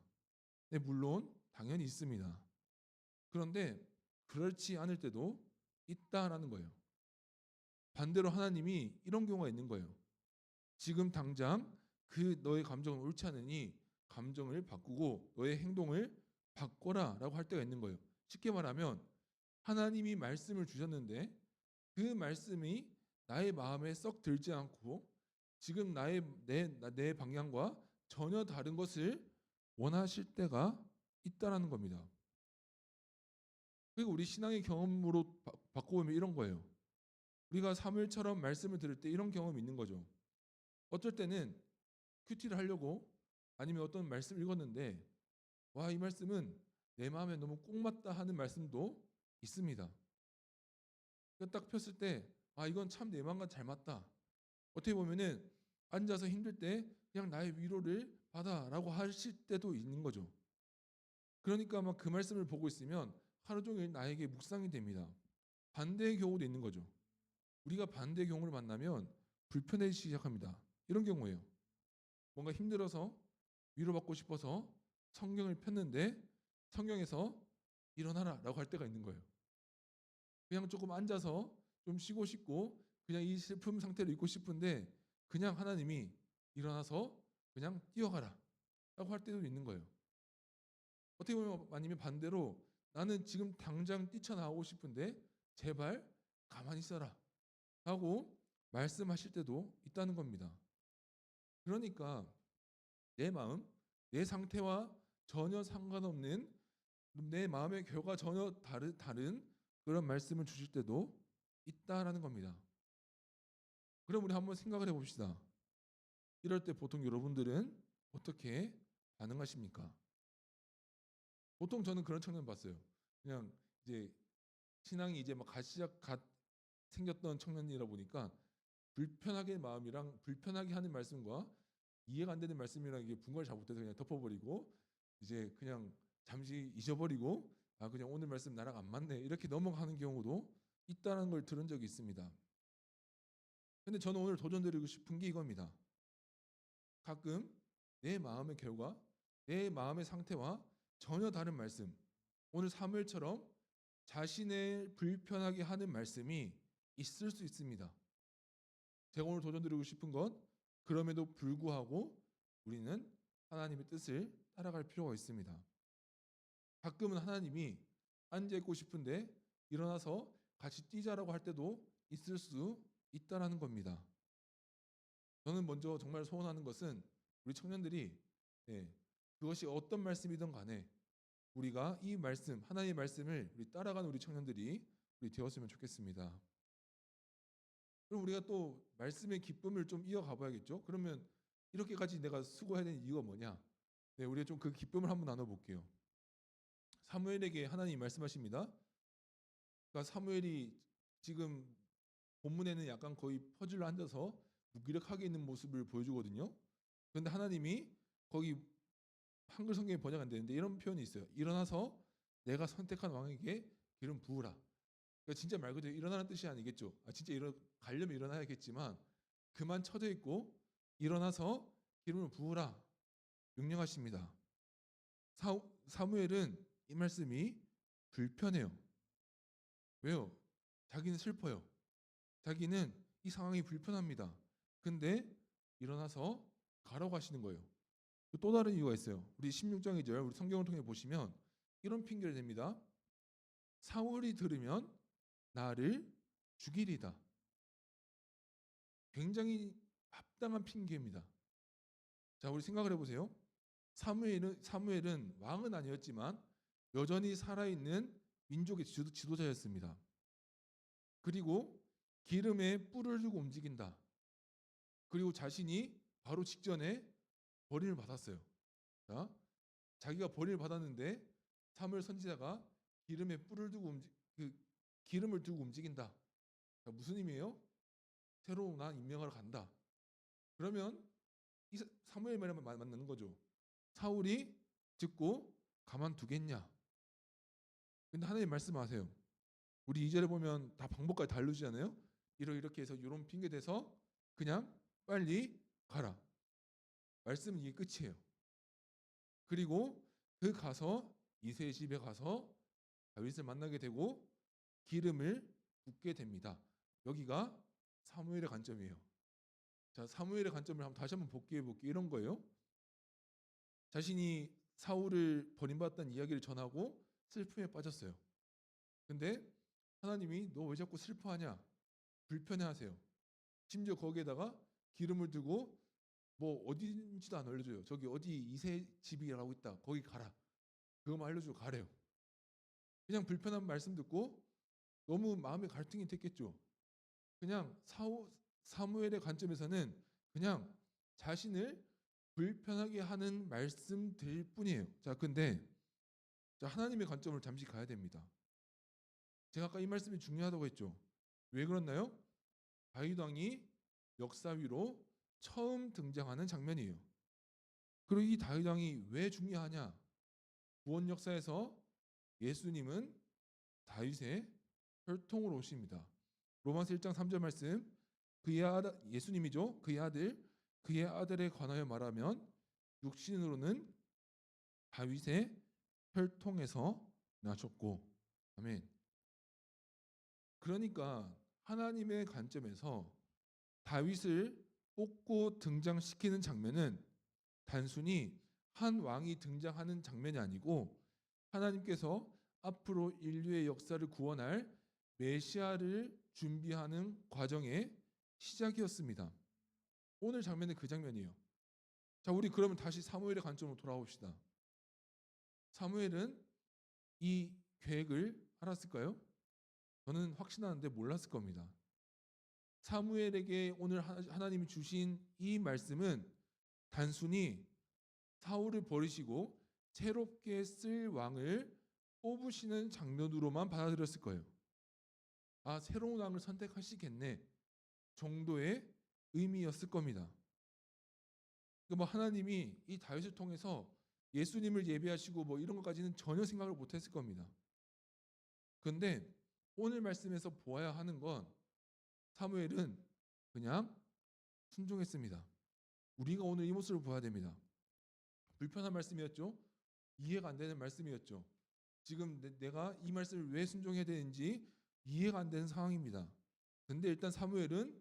네, 물론 당연히 있습니다. 그런데 그렇지 않을 때도 있다라는 거예요. 반대로 하나님이 이런 경우가 있는 거예요. 지금 당장 그 너의 감정은 옳지 않으니 감정을 바꾸고 너의 행동을 바꿔라라고 할 때가 있는 거예요. 쉽게 말하면 하나님이 말씀을 주셨는데 그 말씀이 나의 마음에 썩 들지 않고 지금 내 방향과 전혀 다른 것을 원하실 때가 있다라는 겁니다. 그리고 우리 신앙의 경험으로 바꿔보면 이런 거예요. 우리가 사무엘처럼 말씀을 들을 때 이런 경험이 있는 거죠. 어쩔 때는 큐티를 하려고 아니면 어떤 말씀을 읽었는데 와, 이 말씀은 내 마음에 너무 꼭 맞다 하는 말씀도 있습니다. 딱 폈을 때 아, 이건 참 내 마음과 잘 맞다. 어떻게 보면은 앉아서 힘들 때 그냥 나의 위로를 받아라고 하실 때도 있는 거죠. 그러니까 막 그 말씀을 보고 있으면 하루 종일 나에게 묵상이 됩니다. 반대의 경우도 있는 거죠. 우리가 반대의 경우를 만나면 불편해지기 시작합니다. 이런 경우예요. 뭔가 힘들어서 위로받고 싶어서 성경을 폈는데 성경에서 일어나라 라고 할 때가 있는 거예요. 그냥 조금 앉아서 좀 쉬고 싶고 그냥 이 슬픔 상태로 있고 싶은데 그냥 하나님이 일어나서 그냥 뛰어가라 라고 할 때도 있는 거예요. 어떻게 보면 아니면 반대로 나는 지금 당장 뛰쳐나오고 싶은데 제발 가만히 있어라 하고 말씀하실 때도 있다는 겁니다. 그러니까 내 마음, 내 상태와 전혀 상관없는 내 마음의 결과 전혀 다른 그런 말씀을 주실 때도 있다라는 겁니다. 그럼 우리 한번 생각을 해봅시다. 이럴 때 보통 여러분들은 어떻게 반응하십니까? 보통 저는 그런 청년 봤어요. 그냥 이제 신앙이 이제 막 갓 생겼던 청년이라 보니까 불편하게 마음이랑 불편하게 하는 말씀과 이해가 안 되는 말씀이랑 이게 분간을 잘 못해서 그냥 덮어버리고 이제 그냥 잠시 잊어버리고 아, 그냥 오늘 말씀 나랑 안 맞네 이렇게 넘어가는 경우도 있다는 걸 들은 적이 있습니다. 근데 저는 오늘 도전드리고 싶은 게 이겁니다. 가끔 내 마음의 결과, 내 마음의 상태와 전혀 다른 말씀, 오늘 사무엘처럼 자신을 불편하게 하는 말씀이 있을 수 있습니다. 제가 오늘 도전드리고 싶은 건 그럼에도 불구하고 우리는 하나님의 뜻을 따라갈 필요가 있습니다. 가끔은 하나님이 앉아있고 싶은데 일어나서 같이 뛰자라고 할 때도 있을 수 있다라는 겁니다. 저는 먼저 정말 소원하는 것은 우리 청년들이 그것이 어떤 말씀이든 간에 우리가 이 말씀, 하나님의 말씀을 우리 따라가는 우리 청년들이 우리 되었으면 좋겠습니다. 그럼 우리가 또 말씀의 기쁨을 좀 이어가 봐야겠죠? 그러면 이렇게까지 내가 수고해야 되는 이유가 뭐냐? 우리가 좀 그 기쁨을 한번 나눠볼게요. 사무엘에게 하나님이 말씀하십니다. 그러니까 사무엘이 지금 본문에는 약간 거의 퍼즐로 앉아서 무기력하게 있는 모습을 보여주거든요. 그런데 하나님이 거기 한글 성경에 번역 안 되는데 이런 표현이 있어요. 일어나서 내가 선택한 왕에게 기름 부으라. 그러니까 진짜 말 그대로 일어나는 뜻이 아니겠죠. 진짜 가려면 일어나야겠지만 그만 처져 있고 일어나서 기름을 부으라 명령하십니다. 사무엘은 이 말씀이 불편해요. 왜요? 자기는 슬퍼요. 자기는 이 상황이 불편합니다. 근데 일어나서 가라고 하시는 거예요. 또 다른 이유가 있어요. 우리 16장 2절 우리 성경을 통해 보시면 이런 핑계를 댑니다. 사울이 들으면 나를 죽이리다. 굉장히 합당한 핑계입니다. 자, 우리 생각을 해보세요. 사무엘은 왕은 아니었지만 여전히 살아있는 민족의 지도자였습니다. 그리고 기름에 뿔을 두고 움직인다. 그리고 자신이 바로 직전에 버림을 받았어요. 자, 자기가 버림을 받았는데 사무엘 선지자가 기름에 뿔을 두고 기름을 두고 움직인다. 자, 무슨 의미예요? 새로 난 임명하러 간다. 그러면 이 사무엘 말에 맞는 거죠. 사울이 듣고 가만두겠냐? 근데 하나님 말씀하세요. 우리 2절에 보면 다 방법까지 다 알려주잖아요. 이렇게 해서 이런 핑계 대서 그냥 빨리 가라. 말씀은 이게 끝이에요. 그리고 그 가서 이새의 집에 가서 다윗을 만나게 되고 기름을 붓게 됩니다. 여기가 사무엘의 관점이에요. 자, 사무엘의 관점을 다시 한번 복귀해 볼게요. 이런 거예요. 자신이 사울을 버림받았다는 이야기를 전하고 슬픔에 빠졌어요. 근데 하나님이 너 왜 자꾸 슬퍼하냐? 불편해하세요. 심지어 거기에다가 기름을 두고 뭐 어딘지도 안 알려줘요. 저기 어디 이새 집이라고 있다. 거기 가라. 그거만 알려주고 가래요. 그냥 불편한 말씀 듣고 너무 마음에 갈등이 됐겠죠. 그냥 사무엘의 관점에서는 그냥 자신을 불편하게 하는 말씀들 뿐이에요. 자, 근데 하나님의 관점을 잠시 가야 됩니다. 제가 아까 이 말씀이 중요하다고 했죠. 왜 그렇나요? 다윗 왕이 역사 위로 처음 등장하는 장면이에요. 그리고 이 다윗 왕이 왜 중요하냐? 구원 역사에서 예수님은 다윗의 혈통으로 오십니다. 로마서 1장 3절 말씀, 예수님이죠. 그의 아들에 관하여 말하면 육신으로는 다윗의 혈통에서 나셨고, 아멘. 그러니까 하나님의 관점에서 다윗을 뽑고 등장시키는 장면은 단순히 한 왕이 등장하는 장면이 아니고 하나님께서 앞으로 인류의 역사를 구원할 메시아를 준비하는 과정의 시작이었습니다. 오늘 장면은 그 장면이에요. 자, 우리 그러면 다시 사무엘의 관점으로 돌아옵시다. 사무엘은 이 계획을 알았을까요? 저는 확신하는데 몰랐을 겁니다. 사무엘에게 오늘 하나님이 주신 이 말씀은 단순히 사울을 버리시고 새롭게 쓸 왕을 뽑으시는 장면으로만 받아들였을 거예요. 아, 새로운 왕을 선택하시겠네 정도의 의미였을 겁니다. 뭐 하나님이 이 다윗을 통해서 예수님을 예비하시고 뭐 이런 것까지는 전혀 생각을 못했을 겁니다. 그런데 오늘 말씀에서 보아야 하는 건 사무엘은 그냥 순종했습니다. 우리가 오늘 이 모습을 보아야 됩니다. 불편한 말씀이었죠. 이해가 안 되는 말씀이었죠. 지금 내가 이 말씀을 왜 순종해야 되는지 이해가 안 되는 상황입니다. 근데 일단 사무엘은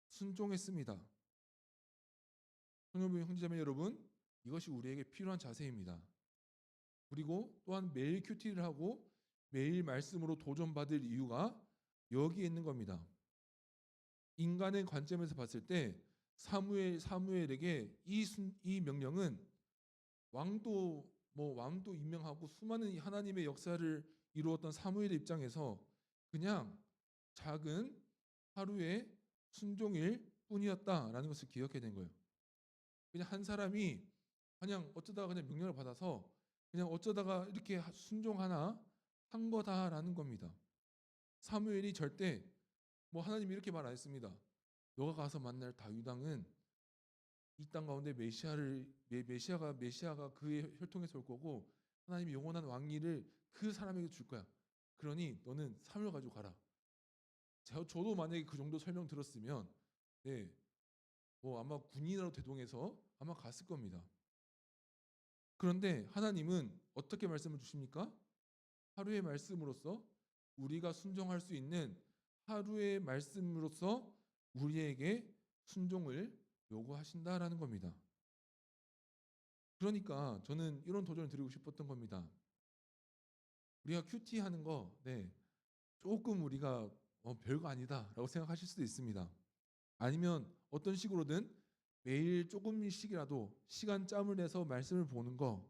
순종했습니다. 형제자매 여러분, 이것이 우리에게 필요한 자세입니다. 그리고 또한 매일 큐티를 하고 매일 말씀으로 도전받을 이유가 여기에 있는 겁니다. 인간의 관점에서 봤을 때 사무엘에게 이 명령은 왕도 임명하고 수많은 하나님의 역사를 이루었던 사무엘의 입장에서 그냥 작은 하루의 순종일 뿐이었다라는 것을 기억해야 되는 거예요. 그냥 한 사람이 그냥 어쩌다가 그냥 명령을 받아서 그냥 어쩌다가 이렇게 순종하나 한 거다라는 겁니다. 사무엘이 절대 하나님이 이렇게 말 안 했습니다. 너가 가서 만날 다윗 왕은 이 땅 가운데 메시아가 그의 혈통에서 올 거고 하나님이 영원한 왕위를 그 사람에게 줄 거야. 그러니 너는 사무엘 가지고 가라. 저도 만약에 그 정도 설명 들었으면 뭐 아마 군인으로 대동해서 아마 갔을 겁니다. 그런데 하나님은 어떻게 말씀을 주십니까? 하루의 말씀으로써 우리가 순종할 수 있는 하루의 말씀으로써 우리에게 순종을 요구하신다라는 겁니다. 그러니까 저는 이런 도전을 드리고 싶었던 겁니다. 우리가 큐티 하는 거, 조금 우리가 별거 아니다라고 생각하실 수도 있습니다. 아니면 어떤 식으로든 매일 조금씩이라도 시간 짬을 내서 말씀을 보는 거,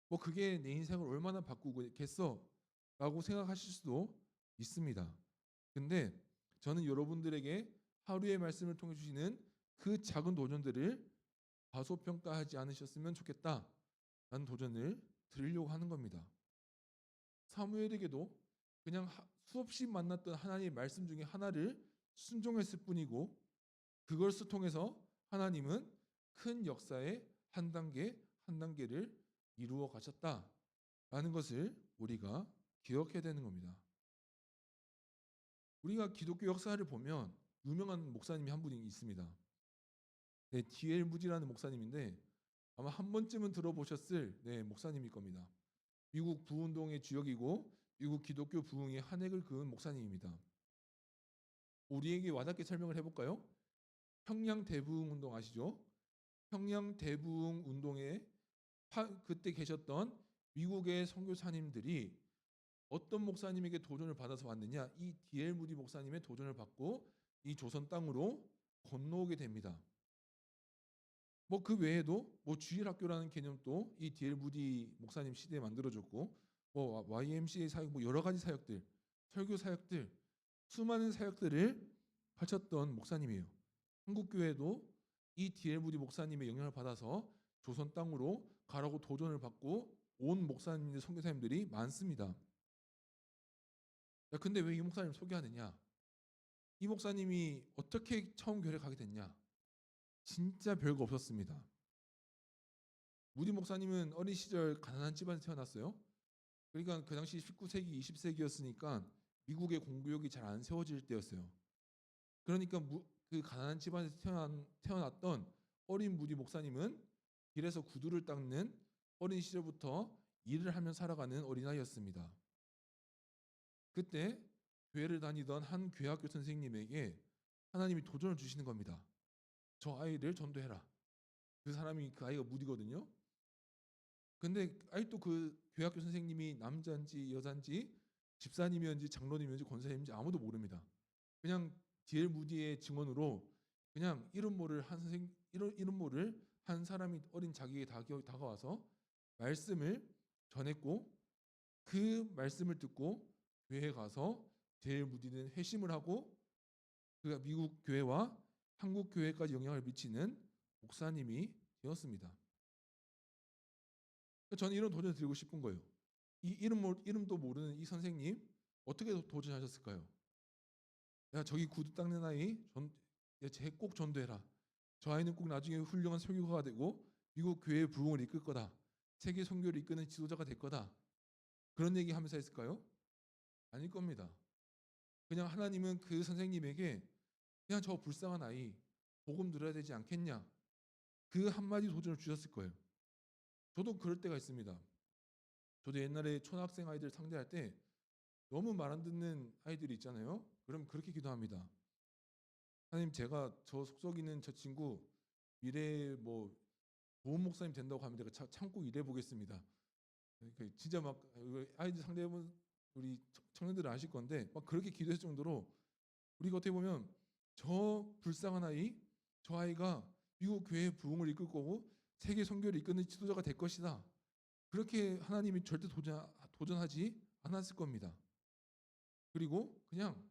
뭐 그게 내 인생을 얼마나 바꾸겠어라고 생각하실 수도 있습니다. 근데 저는 여러분들에게 하루의 말씀을 통해 주시는 그 작은 도전들을 과소평가하지 않으셨으면 좋겠다라는 도전을 드리려고 하는 겁니다. 사무엘에게도 그냥 수없이 만났던 하나님의 말씀 중에 하나를 순종했을 뿐이고, 그걸 통해서 하나님은 큰 역사의 한 단계 한 단계를 이루어 가셨다라는 것을 우리가 기억해야 되는 겁니다. 우리가 기독교 역사를 보면 유명한 목사님이 한 분이 있습니다. D.L. 무디라는 목사님인데 아마 한 번쯤은 들어보셨을 목사님일 겁니다. 미국 부운동의 주역이고 미국 기독교 부흥의 한 획을 그은 목사님입니다. 우리에게 와닿게 설명을 해볼까요? 평양 대부흥 운동 아시죠? 평양 대부흥 운동에 그때 계셨던 미국의 선교사님들이 어떤 목사님에게 도전을 받아서 왔느냐? 이 D.L. 무디 목사님의 도전을 받고 이 조선 땅으로 건너오게 됩니다. 뭐 그 외에도 뭐 주일학교라는 개념도 이 D.L. 무디 목사님 시대에 만들어졌고, 뭐 YMCA 사역, 뭐 여러 가지 사역들, 설교 사역들, 수많은 사역들을 하셨던 목사님이에요. 한국 교회도 이 D.L. 무디 목사님의 영향을 받아서 조선 땅으로 가라고 도전을 받고 온 목사님들, 선교사님들이 많습니다. 근데 왜 이 목사님을 소개하느냐? 이 목사님이 어떻게 처음 교회를 가게 됐냐? 진짜 별거 없었습니다. 무디 목사님은 어린 시절 가난한 집안에서 태어났어요. 그러니까 그 당시 19세기, 20세기였으니까 미국의 공교육이 잘 안 세워질 때였어요. 그러니까 그 가난한 집안에서 태어났던 어린 무디 목사님은 길에서 구두를 닦는 어린 시절부터 일을 하며 살아가는 어린아이였습니다. 그때 교회를 다니던 한 교회학교 선생님에게 하나님이 도전을 주시는 겁니다. 저 아이를 전도해라. 그 아이가 무디거든요. 근데 아직도 그 교회학교 선생님이 남자인지 여자인지 집사님이었는지 장로님이었는지 권사님인지 아무도 모릅니다. 그냥 D.L. 무디의 증언으로 그냥 이름 모를 한 사람이 어린 자기에게 다가와서 말씀을 전했고, 그 말씀을 듣고 교회에 가서 D.L. 무디는 회심을 하고 그가 미국 교회와 한국 교회까지 영향을 미치는 목사님이 되었습니다. 저는 이런 도전을 드리고 싶은 거예요. 이 이름도 모르는 이 선생님 어떻게 도전하셨을까요? 야, 저기 구두 닦는 아이 쟤 꼭 전도해라. 저 아이는 꼭 나중에 훌륭한 설교가가 되고 미국 교회의 부흥을 이끌 거다. 세계 선교를 이끄는 지도자가 될 거다. 그런 얘기 하면서 했을까요? 아닐 겁니다. 그냥 하나님은 그 선생님에게 그냥 저 불쌍한 아이 복음 들어야 되지 않겠냐, 그 한마디 도전을 주셨을 거예요. 저도 그럴 때가 있습니다. 저도 옛날에 초등학생 아이들 상대할 때 너무 말 안 듣는 아이들이 있잖아요. 그럼 그렇게 기도합니다. 하나님, 제가 저 속썩이는 저 친구 미래에 뭐 좋은 목사님 된다고 하면 제가 참고 일해 보겠습니다. 진짜 막 아이들 상대해본 우리 청년들은 아실 건데 막 그렇게 기도했을 정도로 우리가 어떻게 보면 저 불쌍한 아이, 저 아이가 미국 교회의 부흥을 이끌 거고 세계 선교를 이끄는 지도자가 될 것이다. 그렇게 하나님이 절대 도전하지 않았을 겁니다. 그리고 그냥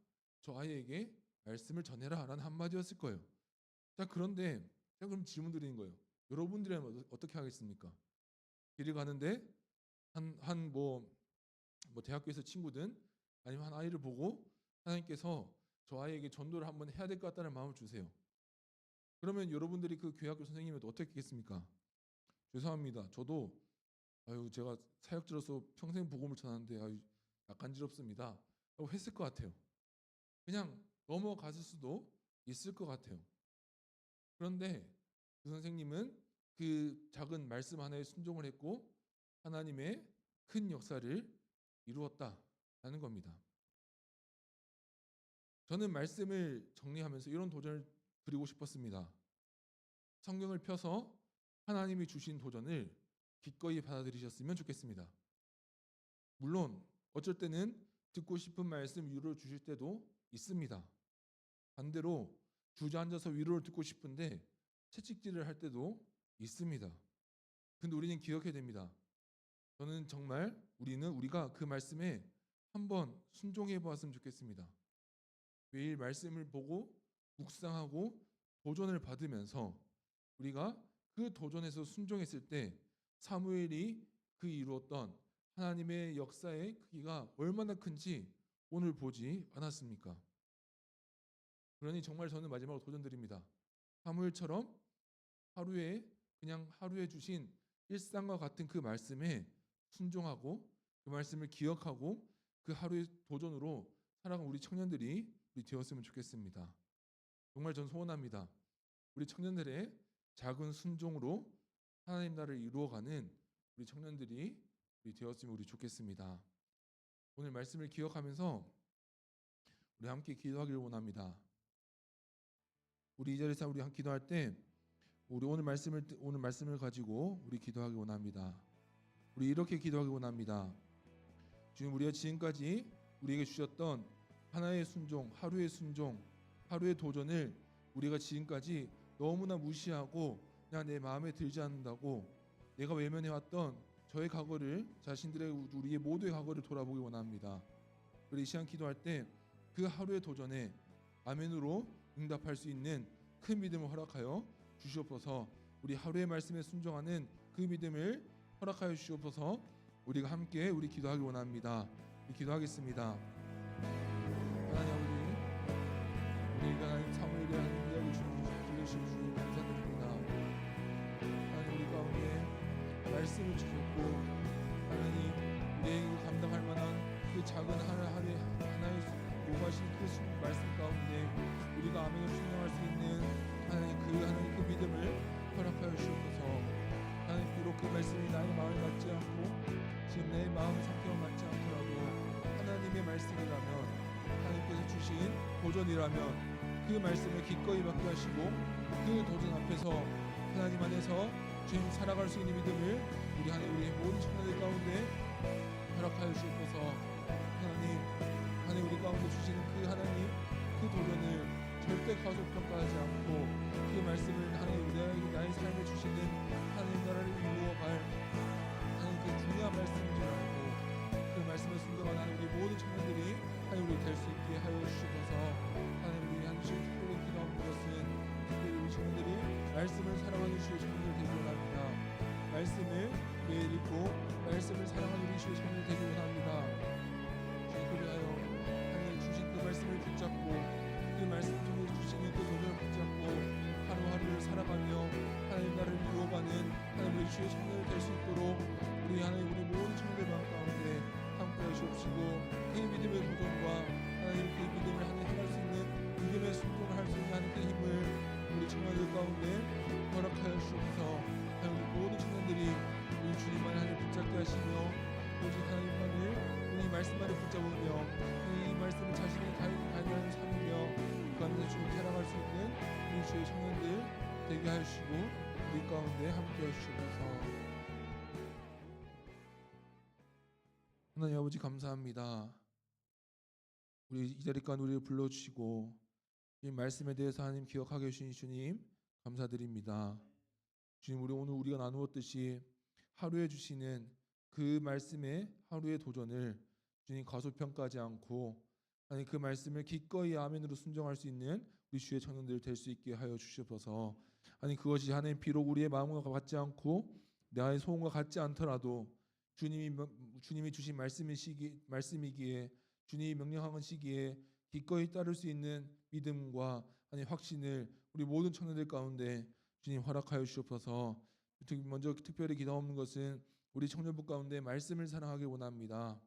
저 아이에게 말씀을 전해라 라는 한마디였을 거예요. 자, 그런데 제가 그럼 질문 드리는 거예요. 여러분들이라면 어떻게 하겠습니까? 길을 가는데 뭐 대학교에서 친구든 아니면 한 아이를 보고 하나님께서 저 아이에게 전도를 한번 해야 될 것 같다는 마음을 주세요. 그러면 여러분들이 그 교회학교 선생님한테 어떻게 했겠습니까? 죄송합니다. 저도 제가 사역자로서 평생 복음을 전하는데 약간지럽습니다 라고 했을 것 같아요. 그냥 넘어갔을 수도 있을 것 같아요. 그런데 그 선생님은 그 작은 말씀 하나에 순종을 했고 하나님의 큰 역사를 이루었다라는 겁니다. 저는 말씀을 정리하면서 이런 도전을 드리고 싶었습니다. 성경을 펴서 하나님이 주신 도전을 기꺼이 받아들이셨으면 좋겠습니다. 물론 어쩔 때는 듣고 싶은 말씀 위로를 주실 때도 있습니다. 반대로 주저앉아서 위로를 듣고 싶은데 채찍질을 할 때도 있습니다. 근데 우리는 기억해야 됩니다. 저는 정말 우리가 그 말씀에 한번 순종해 보았으면 좋겠습니다. 매일 말씀을 보고 묵상하고 도전을 받으면서 우리가 그 도전에서 순종했을 때 사무엘이 그 이루었던 하나님의 역사의 크기가 얼마나 큰지 오늘 보지 않았습니까? 그러니 정말 저는 마지막으로 도전드립니다. 사무엘처럼 그냥 하루에 주신 일상과 같은 그 말씀에 순종하고 그 말씀을 기억하고 그 하루의 도전으로 살아가는 우리 청년들이 되었으면 좋겠습니다. 정말 전 소원합니다. 우리 청년들의 작은 순종으로 하나님 나라를 이루어가는 우리 청년들이 되었으면 우리 좋겠습니다. 오늘 말씀을 기억하면서 우리 함께 기도하기를 원합니다. 우리 이 자리에서 우리 함께 기도할 때 우리 오늘 말씀을 가지고 우리 기도하기 원합니다. 우리 이렇게 기도하기 원합니다. 주님, 우리가 지금까지 우리에게 주셨던 하나의 순종, 하루의 도전을 우리가 지금까지 너무나 무시하고 그냥 내 마음에 들지 않는다고 내가 외면해왔던 저의 과거를 자신들의 우리의 모두의 과거를 돌아보기 원합니다. 우리 이 시간 기도할 때 그 하루의 도전에 아멘으로 응답할 수 있는 큰 믿음을 허락하여 주시옵소서. 우리 하루의 말씀에 순종하는 그 믿음을 허락하여 주시옵소서. 우리가 함께 우리 기도하기 원합니다. 우리 기도하겠습니다. 하나님 아버지, 우리가 하나님 사무엘의 하나님 이야기 들려주신 주님 감사드립니다. 하나님 우리 가운데 말씀을 주셨고 하나님 우리에게 감당할 만한 그 작은 하나의 요구하신 그 말씀 가운데 우리가 아멘을 순종할 수 있는 하나님 그 믿음을 허락하여 주옵소서. 하나님 비록 그 말씀이 나의 마음에 맞지 않고 지금 내 마음 상태와 맞지 않더라도 하나님의 말씀이라면 하나님께서 주신 도전이라면 그 말씀을 기꺼이 받게 하시고 그 도전 앞에서 하나님 안에서 주님 살아갈 수 있는 믿음을 우리 모든 청년들 가운데 허락하여 주옵소서. 하나님 우리 가운데 주시는 그 하나님 그 도전을 절대 과소평가하지 않고 그 말씀을 하나님 나의 삶에 주시는 하나님 나라를 이루어갈 하나님 그 중요한 말씀인 줄 알고 그 말씀을 순종하는 우리 모든 청년들이 하나님 우리 될 수 있게 하여 주시옵소서. 하나님 우리 한주씩 특별히 기도하는 것은 특별히 우리 청년들이 말씀을 사랑하는 주의 청년들 되기 원합니다. 말씀을 매일 읽고 말씀을 사랑하는 우리 주의 청년들 되기 원합니다. 그리하여 하나님 주신 그 말씀을 붙잡고 그 말씀 통해 주시는 그 도전을 붙잡고 하루하루를 살아가며 하나님 나라를 이루어가는 하나님 우리 주의 청년을 될 수 있도록 우리 하나님 우리 모든 청년들 마음 가운데 함께 하시옵시고 그 믿음의 도전과 하나님 그 믿음을 하나님 행할 수 있는 믿음의 순종을 할 수 있는 하나님 그 힘을 우리 청년들 가운데 허락하여 주옵소서. 하나님 우리 모든 청년들이 우리 주님만 하나님 붙잡게 하시며 오직 하나님만을 이 말씀만을 붙잡으며 이 말씀을 자신의 가이드하는 삶이며 그 안에서 주님 살아갈 수 있는 우리 주의 청년들 되게 하시고 우리 가운데 함께 하시옵소서. 하나님 아버지 감사합니다. 우리 이 자리 가운데 우리를 불러주시고 이 말씀에 대해서 하나님 기억하게 해주신 주님 감사드립니다. 주님 오늘 우리가 나누었듯이 하루에 주시는 그 말씀의 하루의 도전을 주님 과소평가하지 않고 아니 그 말씀을 기꺼이 아멘으로 순종할 수 있는 우리 주의 청년들 될 수 있게 하여 주시옵소서. 아니 그것이 하나님 비록 우리의 마음과 같지 않고 나의 소원과 같지 않더라도 주님이 주신 말씀이기에 주님이 명령하는 시기에 기꺼이 따를 수 있는 믿음과 아니 확신을 우리 모든 청년들 가운데 주님 허락하여 주시옵소서. 먼저 특별히 기도하는 것은 우리 청년부 가운데 말씀을 사랑하기 원합니다.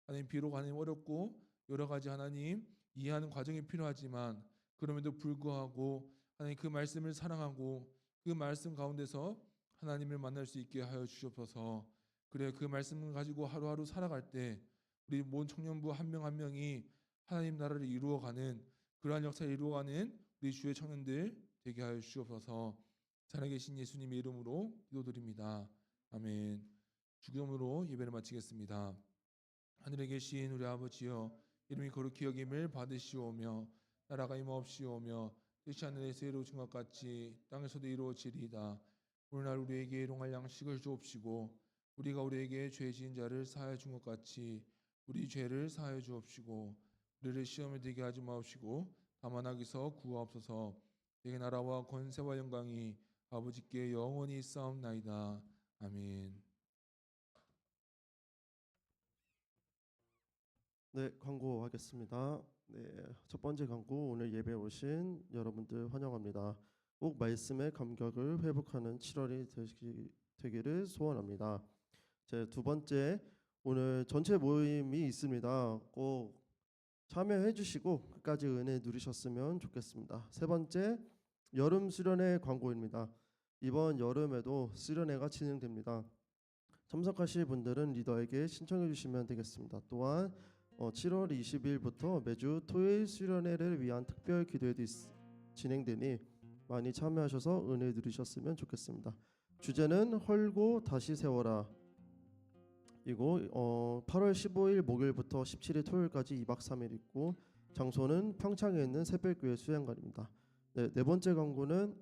하나님 비록 하나님 어렵고 여러 가지 하나님 이해하는 과정이 필요하지만 그럼에도 불구하고 하나님 그 말씀을 사랑하고 그 말씀 가운데서 하나님을 만날 수 있게 하여 주시옵소서. 그래 그 말씀을 가지고 하루하루 살아갈 때 우리 모든 청년부 한 명 한 명이 하나님 나라를 이루어가는 그러한 역사를 이루어가는 우리 주의 청년들 되게 하여 주시옵소서. 살아계신 예수님의 이름으로 기도드립니다. 아멘. 주기도문으로 예배를 마치겠습니다. 하늘에 계신 우리 아버지여, 이름이 거룩히 여김을 받으시오며 나라가 임하옵시오며 뜻이 하늘에서 이루어진 것 같이 땅에서도 이루어지리이다. 오늘날 우리에게 일용할 양식을 주옵시고 우리가 우리에게 죄 지은 자를 사하여 준 것 같이 우리 죄를 사하여 주옵시고 우리를 시험에 들게 하지 마옵시고 다만 악에서 구하옵소서. 내게 나라와 권세와 영광이 아버지께 영원히 있사옵나이다. 아멘. 네, 광고하겠습니다. 네, 첫 번째 광고, 오늘 예배 오신 여러분들 환영합니다. 꼭 말씀의 감격을 회복하는 7월이 되기를 소원합니다. 제 두 번째, 오늘 전체 모임이 있습니다. 꼭 참여해 주시고 끝까지 은혜 누리셨으면 좋겠습니다. 세 번째, 여름 수련회 광고입니다. 이번 여름에도 수련회가 진행됩니다. 참석하실 분들은 리더에게 신청해 주시면 되겠습니다. 또한 7월 20일부터 매주 토요일 수련회를 위한 특별 기도회도 진행되니 많이 참여하셔서 은혜 누리셨으면 좋겠습니다. 주제는 헐고 다시 세워라 이고 8월 15일 목요일부터 17일 토요일까지 2박 3일 있고 장소는 평창에 있는 새별교회 수양관입니다. 네 번째 광고는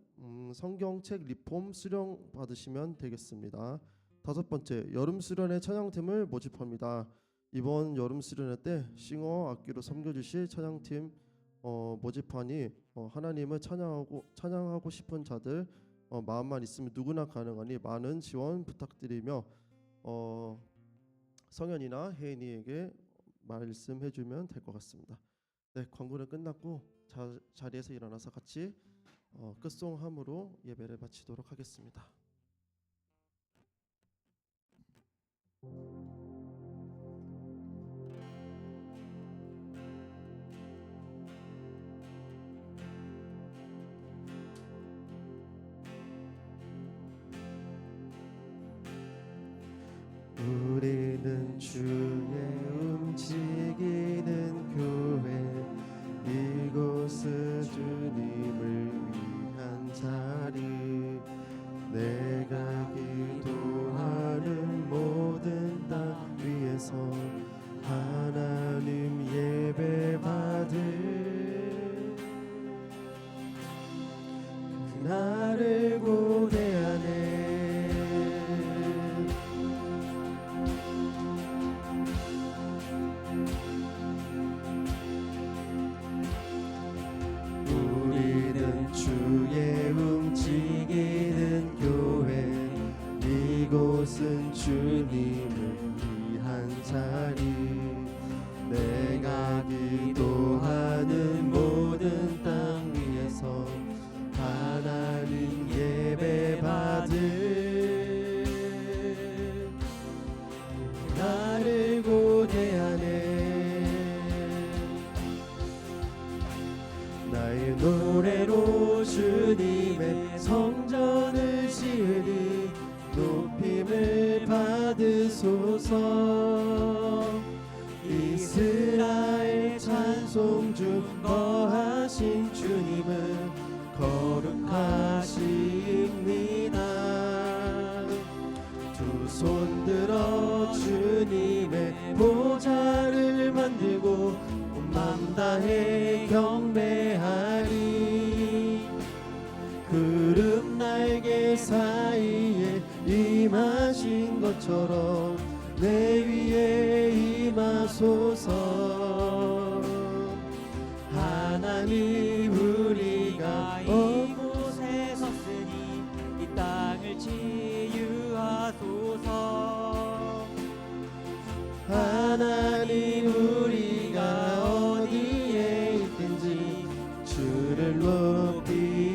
성경책 리폼 수령 받으시면 되겠습니다. 다섯 번째, 여름 수련회 찬양팀을 모집합니다. 이번 여름 수련회 때 싱어 악기로 섬겨주실 찬양팀 모집하니 하나님을 찬양하고 싶은 자들 마음만 있으면 누구나 가능하니 많은 지원 부탁드리며 성현이나 혜인이에게 말씀해주면 될 것 같습니다. 네, 광고는 끝났고 자리에서 일어나서 같이 끝송함으로 예배를 마치도록 하겠습니다. 우리는 주의 움직이는 교회, 이곳은 주님을 위한 자리. 내가 기도하는 모든 땅 위에서 하나님 예배 받을 그날을 고대하네. 주의 움직이는 교회, 이곳은 주님을 위한 자리. 내가 기도하는 모든 땅 위에서 하나님 예배 받을 나를 고대하네. 나의 노래로 주님의 성전을 지으리. 높임을 받으소서. 이스라엘 찬송 중 거하신 주님은 거룩하십니다. 두 손 들어 주님의 보좌를 만들고 온 맘 다해 경배하리. 구름 날개 사이에 임하신 것처럼 내 위에 임하소서. 하나님, 우리가 이곳에 섰으니 이 땅을 치유하소서. 하나님, 우리가 어디에 있든지 주를 높이리라.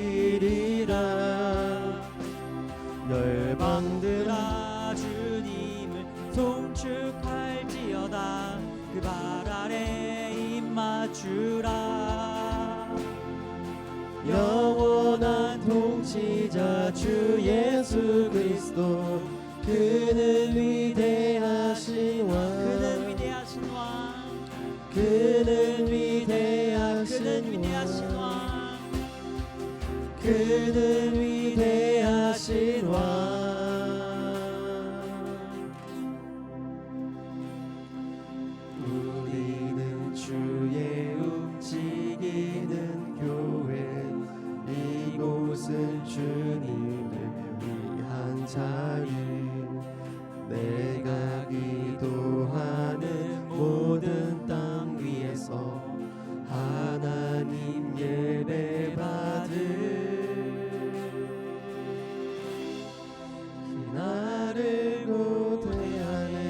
열방들아 주님을 송축할지어다. 그 발 아래 입 맞추라. 영원한 통치자 주 예수 그리스도 그는 위대하신 왕 그는 위대하신 왕 그는 위대하신 그는 위대하신 왕 왕 그는 위대하신 왕 우리는 주의 움직이는 교회 이곳은 주님을 위한 자리 내가 기도하는 모든 땅 위에서 하나님 예배 받을 나를 고대하네.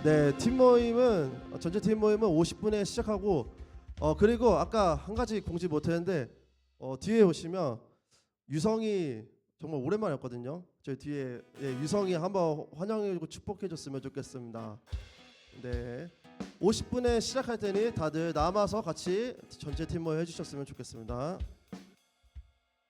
네, 팀 모임은 전체 팀 모임은 50분에 시작하고 그리고 아까 한 가지 공지 못했는데 뒤에 보시면 유성이 정말 오랜만이었거든요. 저희 뒤에 유성이 한번 환영해주고 축복해줬으면 좋겠습니다. 네, 50분에 시작할 테니 다들 남아서 같이 전체 팀 모임 해주셨으면 좋겠습니다.